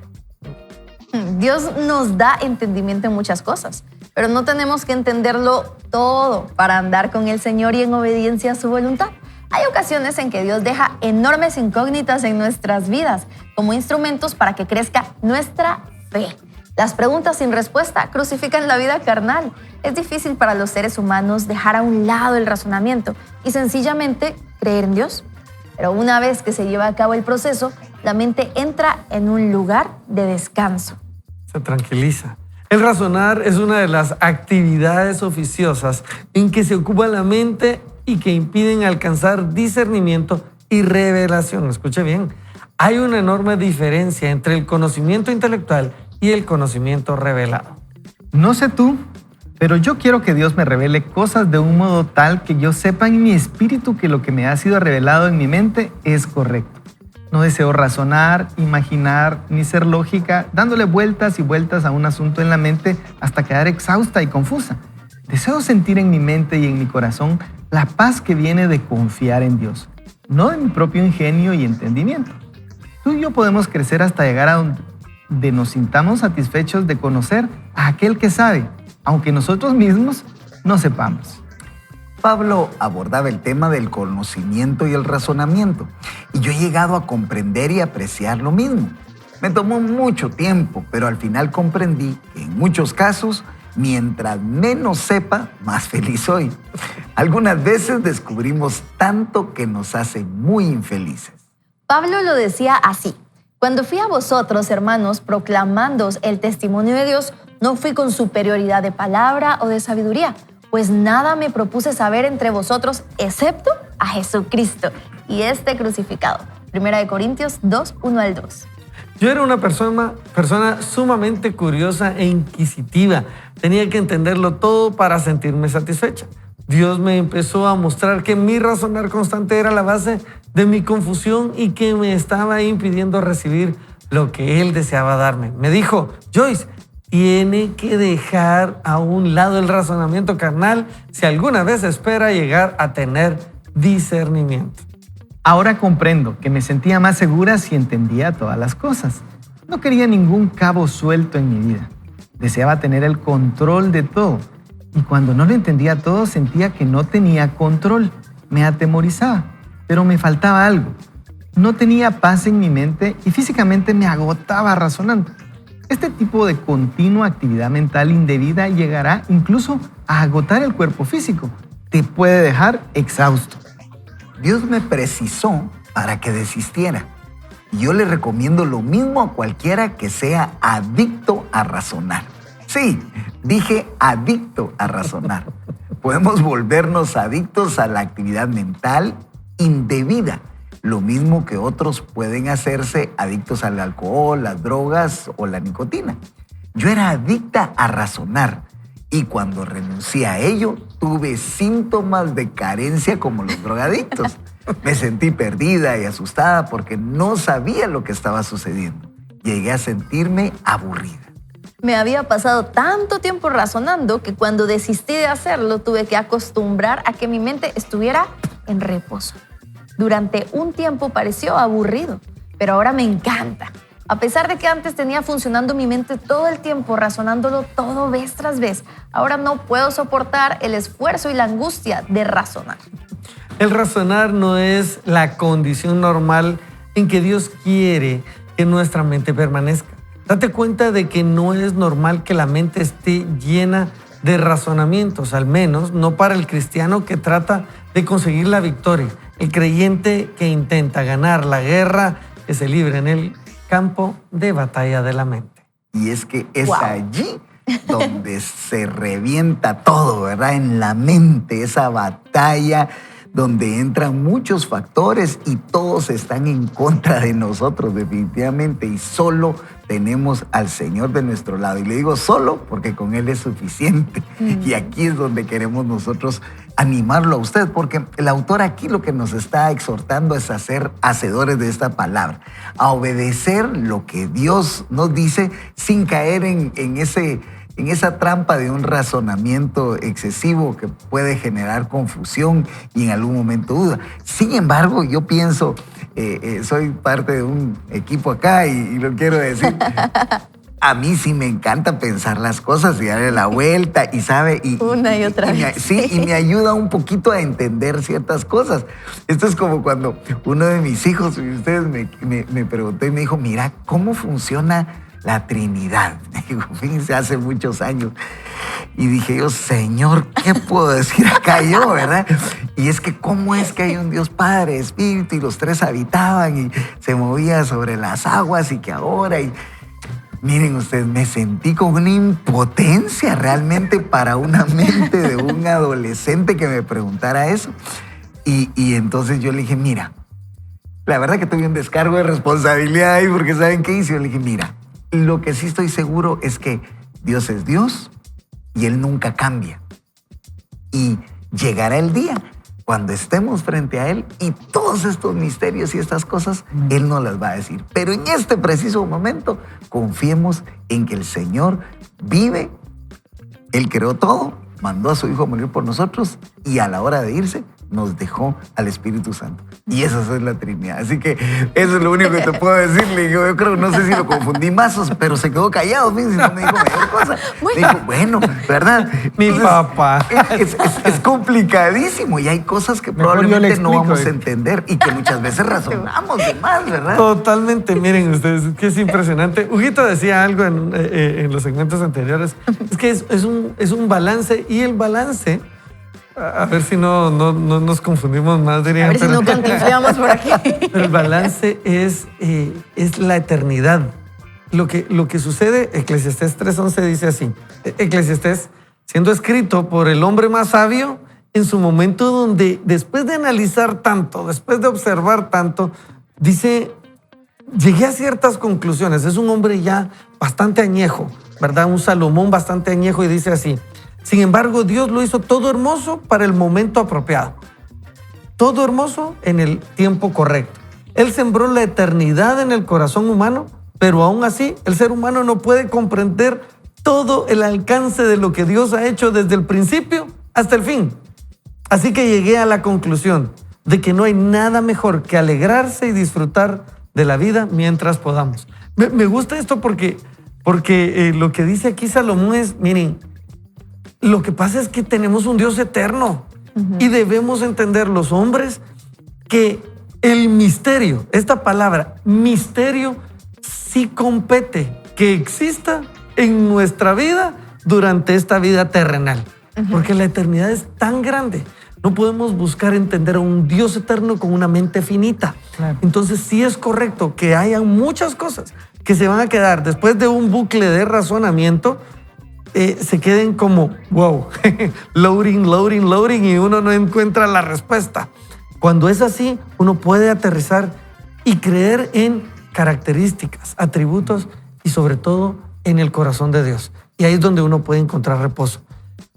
Dios nos da entendimiento en muchas cosas, pero no tenemos que entenderlo todo para andar con el Señor y en obediencia a su voluntad. Hay ocasiones en que Dios deja enormes incógnitas en nuestras vidas como instrumentos para que crezca nuestra fe. Las preguntas sin respuesta crucifican la vida carnal. Es difícil para los seres humanos dejar a un lado el razonamiento y sencillamente creer en Dios. Pero una vez que se lleva a cabo el proceso, la mente entra en un lugar de descanso. Se tranquiliza. El razonar es una de las actividades oficiosas en que se ocupa la mente y que impiden alcanzar discernimiento y revelación. Escuche bien, hay una enorme diferencia entre el conocimiento intelectual y el conocimiento revelado. No sé tú, pero yo quiero que Dios me revele cosas de un modo tal que yo sepa en mi espíritu que lo que me ha sido revelado en mi mente es correcto. No deseo razonar, imaginar, ni ser lógica, dándole vueltas y vueltas a un asunto en la mente hasta quedar exhausta y confusa. Deseo sentir en mi mente y en mi corazón la paz que viene de confiar en Dios, no de mi propio ingenio y entendimiento. Tú y yo podemos crecer hasta llegar a donde nos sintamos satisfechos de conocer a aquel que sabe, aunque nosotros mismos no sepamos. Pablo abordaba el tema del conocimiento y el razonamiento, y yo he llegado a comprender y apreciar lo mismo. Me tomó mucho tiempo, pero al final comprendí que en muchos casos, mientras menos sepa, más feliz soy. Algunas veces descubrimos tanto que nos hace muy infelices. Pablo lo decía así: cuando fui a vosotros, hermanos, proclamándoos el testimonio de Dios, no fui con superioridad de palabra o de sabiduría, pues nada me propuse saber entre vosotros excepto a Jesucristo y este crucificado. 1 Corintios 2, 1 al 2. Yo era una persona sumamente curiosa e inquisitiva. Tenía que entenderlo todo para sentirme satisfecha. Dios me empezó a mostrar que mi razonar constante era la base de mi confusión y que me estaba impidiendo recibir lo que Él deseaba darme. Me dijo: Joyce, tiene que dejar a un lado el razonamiento carnal si alguna vez espera llegar a tener discernimiento. Ahora comprendo que me sentía más segura si entendía todas las cosas. No quería ningún cabo suelto en mi vida. Deseaba tener el control de todo. Y cuando no lo entendía todo, sentía que no tenía control. Me atemorizaba, pero me faltaba algo. No tenía paz en mi mente y físicamente me agotaba razonando. Este tipo de continua actividad mental indebida llegará incluso a agotar el cuerpo físico. Te puede dejar exhausto. Dios me precisó para que desistiera. Y yo le recomiendo lo mismo a cualquiera que sea adicto a razonar. Sí, dije adicto a razonar. Podemos volvernos adictos a la actividad mental indebida, lo mismo que otros pueden hacerse adictos al alcohol, las drogas o la nicotina. Yo era adicta a razonar y cuando renuncié a ello tuve síntomas de carencia como los drogadictos. Me sentí perdida y asustada porque no sabía lo que estaba sucediendo. Llegué a sentirme aburrida. Me había pasado tanto tiempo razonando que cuando desistí de hacerlo tuve que acostumbrar a que mi mente estuviera en reposo. Durante un tiempo pareció aburrido, pero ahora me encanta. A pesar de que antes tenía funcionando mi mente todo el tiempo, razonándolo todo vez tras vez, ahora no puedo soportar el esfuerzo y la angustia de razonar. El razonar no es la condición normal en que Dios quiere que nuestra mente permanezca. Date cuenta de que no es normal que la mente esté llena de razonamientos, al menos no para el cristiano que trata de conseguir la victoria, el creyente que intenta ganar la guerra que se libra en el campo de batalla de la mente. Y es que es allí donde se revienta todo, ¿verdad? En la mente, esa batalla donde entran muchos factores y todos están en contra de nosotros definitivamente y solo tenemos al Señor de nuestro lado. Y le digo solo porque con Él es suficiente. Y aquí es donde queremos nosotros animarlo a usted, porque el autor aquí lo que nos está exhortando es a ser hacedores de esta palabra, a obedecer lo que Dios nos dice sin caer en esa trampa de un razonamiento excesivo que puede generar confusión y en algún momento duda. Sin embargo, yo pienso, soy parte de un equipo acá y lo quiero decir, a mí sí me encanta pensar las cosas y darle la vuelta y sabe... Una y otra vez. Sí, y me ayuda un poquito a entender ciertas cosas. Esto es como cuando uno de mis hijos, y ustedes me preguntó y me dijo, mira, ¿cómo funciona la Trinidad. Digo, fíjense, hace muchos años. Y dije yo, Señor, ¿qué puedo decir acá yo, verdad? Y es que cómo es que hay un Dios Padre, Espíritu, y los tres habitaban y se movía sobre las aguas y que ahora... Miren ustedes, me sentí con una impotencia realmente para una mente de un adolescente que me preguntara eso. Y entonces yo le dije, mira, la verdad que tuve un descargo de responsabilidad ahí porque ¿saben qué hice? Yo le dije, mira, lo que sí estoy seguro es que Dios es Dios y Él nunca cambia. Y llegará el día cuando estemos frente a Él y todos estos misterios y estas cosas, Él nos las va a decir. Pero en este preciso momento, confiemos en que el Señor vive, Él creó todo, mandó a su Hijo a morir por nosotros y a la hora de irse, nos dejó al Espíritu Santo. Y esa es la Trinidad. Así que eso es lo único que te puedo decirle. Yo creo, no sé si lo confundí más, pero se quedó callado. Fíjense, no me dijo mayor cosa. Me dijo, bueno, ¿verdad? Mi papá. Es complicadísimo y hay cosas que Mejor probablemente yo le no vamos a explico. entender y que muchas veces razonamos de más, ¿verdad? Totalmente, miren ustedes, que es impresionante. Huguito decía algo en los segmentos anteriores, es que es un balance y el balance, a ver si no nos confundimos más, diría. A ver si no cantinfleamos por aquí. Pero el balance es la eternidad. Lo que sucede, Eclesiastés 3:11 dice así, Eclesiastés, siendo escrito por el hombre más sabio, en su momento donde después de analizar tanto, después de observar tanto, dice, llegué a ciertas conclusiones. Es un hombre ya bastante añejo, ¿verdad? Un Salomón bastante añejo y dice así, sin embargo, Dios lo hizo todo hermoso para el momento apropiado. Todo hermoso en el tiempo correcto. Él sembró la eternidad en el corazón humano, pero aún así el ser humano no puede comprender todo el alcance de lo que Dios ha hecho desde el principio hasta el fin. Así que llegué a la conclusión de que no hay nada mejor que alegrarse y disfrutar de la vida mientras podamos. Me gusta esto porque lo que dice aquí Salomón es, miren, lo que pasa es que tenemos un Dios eterno y debemos entender los hombres que el misterio, esta palabra, misterio, sí compete que exista en nuestra vida durante esta vida terrenal. Porque la eternidad es tan grande. No podemos buscar entender a un Dios eterno con una mente finita. Claro. Entonces sí es correcto que haya muchas cosas que se van a quedar después de un bucle de razonamiento, se queden como, wow, loading y uno no encuentra la respuesta. Cuando es así, uno puede aterrizar y creer en características, atributos y sobre todo en el corazón de Dios. Y ahí es donde uno puede encontrar reposo.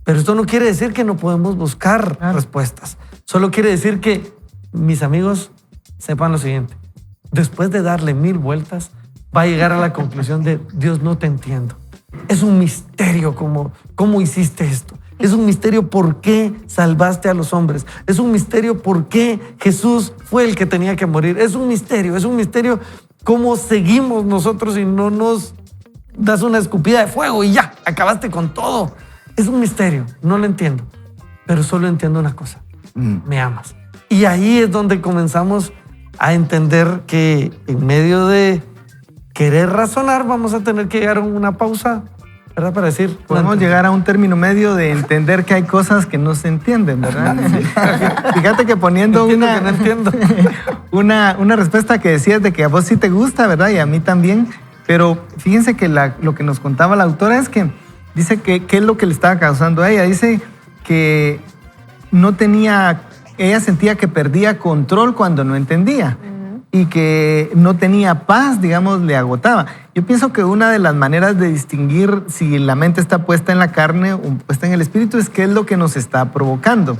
Pero esto no quiere decir que no podemos buscar respuestas. Solo quiere decir que, mis amigos, sepan lo siguiente. Después de darle 1000 vueltas, va a llegar a la conclusión de, Dios, no te entiendo. Es un misterio cómo hiciste esto. Es un misterio por qué salvaste a los hombres. Es un misterio por qué Jesús fue el que tenía que morir. Es un misterio cómo seguimos nosotros y no nos das una escupida de fuego y ya, acabaste con todo. Es un misterio, no lo entiendo. Pero solo entiendo una cosa, me amas. Y ahí es donde comenzamos a entender que en medio de querer razonar, vamos a tener que llegar a una pausa, ¿verdad? Para decir... Podemos llegar a un término medio de entender que hay cosas que no se entienden, ¿verdad? Fíjate que poniendo una respuesta que decías de que a vos sí te gusta, ¿verdad? Y a mí también. Pero fíjense que lo que nos contaba la autora es que dice que qué es lo que le estaba causando a ella. Dice que ella sentía que perdía control cuando no entendía. Y que no tenía paz, digamos, le agotaba. Yo pienso que una de las maneras de distinguir si la mente está puesta en la carne o puesta en el espíritu es qué es lo que nos está provocando.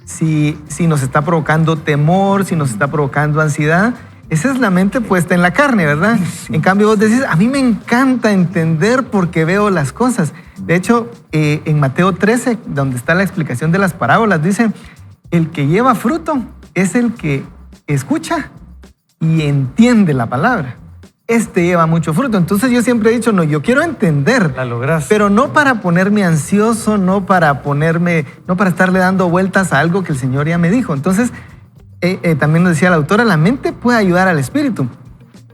Si nos está provocando temor, si nos está provocando ansiedad, esa es la mente puesta en la carne, ¿verdad? Sí. En cambio vos decís, a mí me encanta entender porque veo las cosas. De hecho, en Mateo 13, donde está la explicación de las parábolas, dice, el que lleva fruto es el que escucha y entiende la palabra. Este lleva mucho fruto. Entonces yo siempre he dicho, no, yo quiero entender. La lograste. Pero no para ponerme ansioso, no para estarle dando vueltas a algo que el Señor ya me dijo. Entonces, también nos decía la autora, la mente puede ayudar al espíritu.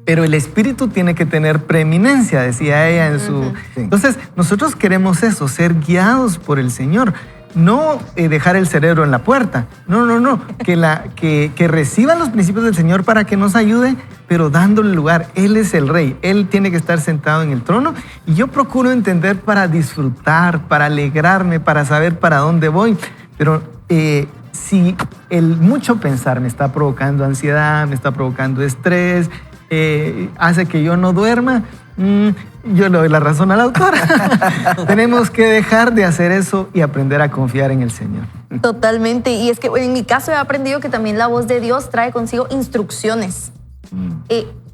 pero el espíritu tiene que tener preeminencia, decía ella en su... Sí. Entonces, nosotros queremos eso, ser guiados por el Señor. No dejar el cerebro en la puerta. No. Que reciban los principios del Señor para que nos ayude, pero dándole lugar. Él es el rey. Él tiene que estar sentado en el trono. Y yo procuro entender para disfrutar, para alegrarme, para saber para dónde voy. Pero si el mucho pensar me está provocando ansiedad, me está provocando estrés, hace que yo no duerma, yo le doy la razón a la autora. Tenemos que dejar de hacer eso y aprender a confiar en el Señor. Totalmente. Y es que en mi caso he aprendido que también la voz de Dios trae consigo instrucciones.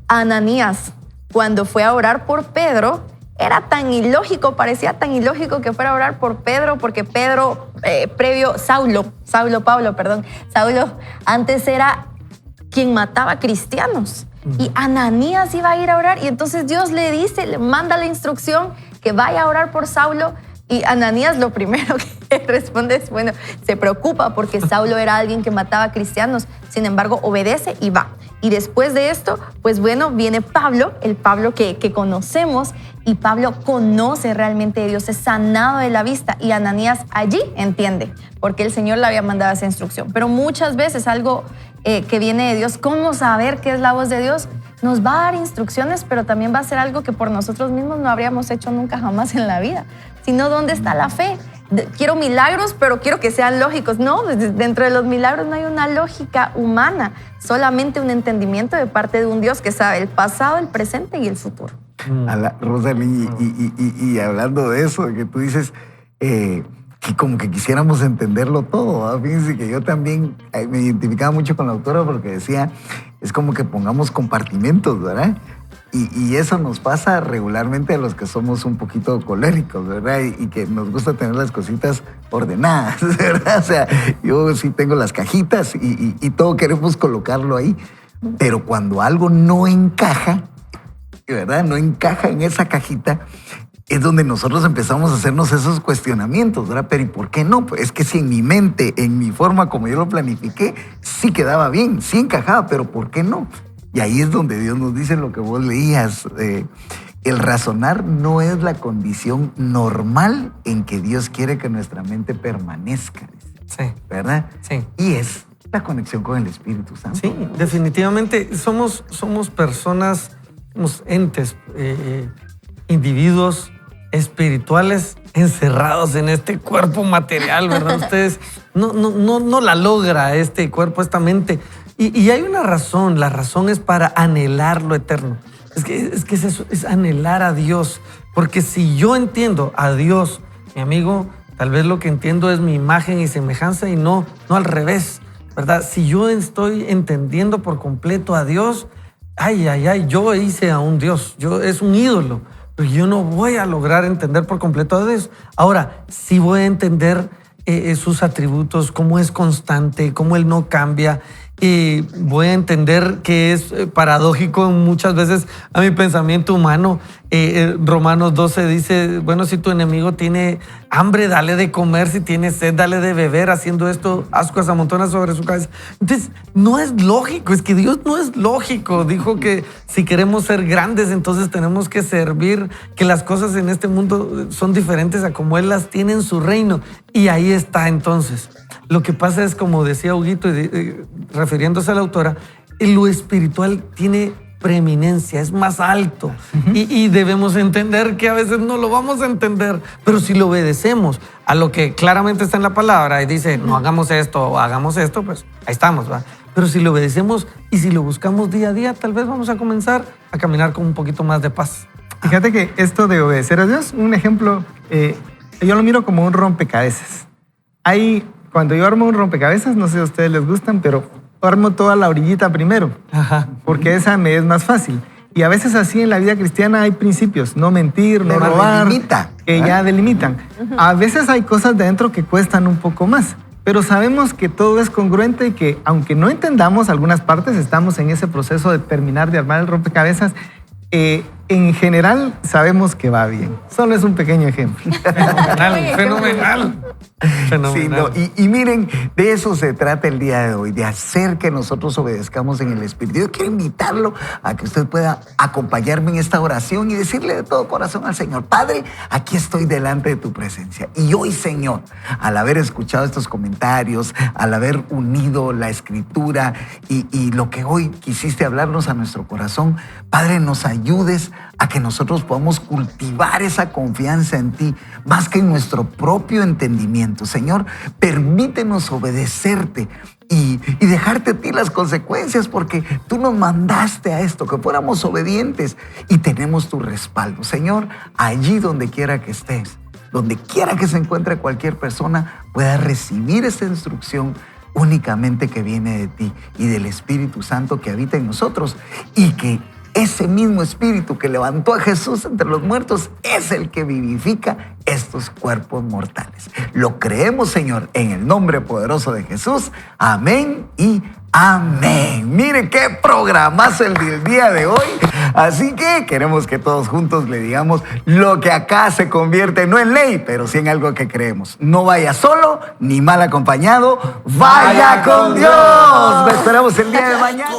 Ananías, cuando fue a orar por Pedro, era tan ilógico, parecía tan ilógico que fuera a orar por Pedro, porque Pedro, Saulo antes era quien mataba cristianos. Y Ananías iba a ir a orar, y entonces Dios le dice, le manda la instrucción que vaya a orar por Saulo. Y Ananías lo primero que responde es, bueno, se preocupa porque Saulo era alguien que mataba cristianos. Sin embargo, obedece y va. Y después de esto, pues bueno, viene Pablo, el Pablo que conocemos, y Pablo conoce realmente a Dios, es sanado de la vista, y Ananías allí entiende, porque el Señor le había mandado esa instrucción. Pero muchas veces algo que viene de Dios, ¿cómo saber qué es la voz de Dios? Nos va a dar instrucciones, pero también va a ser algo que por nosotros mismos no habríamos hecho nunca jamás en la vida. Sino, ¿dónde está la fe? Quiero milagros, pero quiero que sean lógicos. No, dentro de los milagros no hay una lógica humana, solamente un entendimiento de parte de un Dios que sabe el pasado, el presente y el futuro. Rosalí, y hablando de eso, que tú dices que como que quisiéramos entenderlo todo, ¿verdad? Fíjense que yo también me identificaba mucho con la autora porque decía, es como que pongamos compartimentos, ¿verdad? Y eso nos pasa regularmente a los que somos un poquito coléricos, ¿verdad? Y que nos gusta tener las cositas ordenadas, ¿verdad? O sea, yo sí tengo las cajitas y todo queremos colocarlo ahí, pero cuando algo no encaja, ¿verdad? No encaja en esa cajita, es donde nosotros empezamos a hacernos esos cuestionamientos, ¿verdad? Pero ¿y por qué no? Pues es que si en mi mente, en mi forma como yo lo planifiqué, sí quedaba bien, sí encajaba, pero ¿por qué no? Y ahí es donde Dios nos dice lo que vos leías. El razonar no es la condición normal en que Dios quiere que nuestra mente permanezca. Sí. ¿Verdad? Sí. Y es la conexión con el Espíritu Santo. Sí, definitivamente. Somos personas, somos entes, individuos espirituales encerrados en este cuerpo material, ¿verdad? Ustedes no la logra este cuerpo, esta mente. Y hay una razón, la razón es para anhelar lo eterno. Es que es eso, es anhelar a Dios. Porque si yo entiendo a Dios, mi amigo, tal vez lo que entiendo es mi imagen y semejanza y no al revés, ¿verdad? Si yo estoy entendiendo por completo a Dios, yo hice a un Dios, es un ídolo, pero yo no voy a lograr entender por completo a Dios. Ahora, sí voy a entender sus atributos, cómo es constante, cómo Él no cambia. Y voy a entender que es paradójico muchas veces a mi pensamiento humano. Romanos 12 dice, bueno, si tu enemigo tiene hambre, dale de comer, si tiene sed, dale de beber, haciendo esto, ascuas amontonas sobre su cabeza. Entonces, no es lógico, es que Dios no es lógico. Dijo que si queremos ser grandes, entonces tenemos que servir, que las cosas en este mundo son diferentes a como Él las tiene en su reino. Y ahí está entonces. Lo que pasa es, como decía Huguito, refiriéndose a la autora, lo espiritual tiene preeminencia, es más alto. Y debemos entender que a veces no lo vamos a entender, pero si lo obedecemos a lo que claramente está en la palabra y dice, no hagamos esto o hagamos esto, pues ahí estamos, ¿va? Pero si lo obedecemos y si lo buscamos día a día, tal vez vamos a comenzar a caminar con un poquito más de paz. Fíjate que esto de obedecer a Dios, un ejemplo, yo lo miro como un rompecabezas. Cuando yo armo un rompecabezas, no sé si a ustedes les gustan, pero armo toda la orillita primero, porque esa me es más fácil. Y a veces así en la vida cristiana hay principios, no mentir, no robar, que ya delimitan. A veces hay cosas dentro que cuestan un poco más, pero sabemos que todo es congruente y que aunque no entendamos algunas partes, estamos en ese proceso de terminar de armar el rompecabezas. en general sabemos que va bien. Solo es un pequeño ejemplo. Fenomenal, fenomenal. Sí, no, y miren, de eso se trata el día de hoy, de hacer que nosotros obedezcamos en el Espíritu. Yo quiero invitarlo a que usted pueda acompañarme en esta oración y decirle de todo corazón al Señor: Padre, aquí estoy delante de tu presencia. Y hoy, Señor, al haber escuchado estos comentarios, al haber unido la Escritura y lo que hoy quisiste hablarnos a nuestro corazón, Padre, nos ayudes a que nosotros podamos cultivar esa confianza en ti, más que en nuestro propio entendimiento. Señor, permítenos obedecerte y dejarte a ti las consecuencias, porque tú nos mandaste a esto, que fuéramos obedientes, y tenemos tu respaldo. Señor, allí donde quiera que estés, donde quiera que se encuentre cualquier persona, pueda recibir esta instrucción únicamente que viene de ti y del Espíritu Santo que habita en nosotros, y que ese mismo Espíritu que levantó a Jesús entre los muertos es el que vivifica estos cuerpos mortales. Lo creemos, Señor, en el nombre poderoso de Jesús. Amén y amén. Mire qué programazo el del día de hoy. Así que queremos que todos juntos le digamos lo que acá se convierte no en ley, pero sí en algo que creemos. No vaya solo ni mal acompañado. Vaya con Dios. Nos esperamos el día de mañana.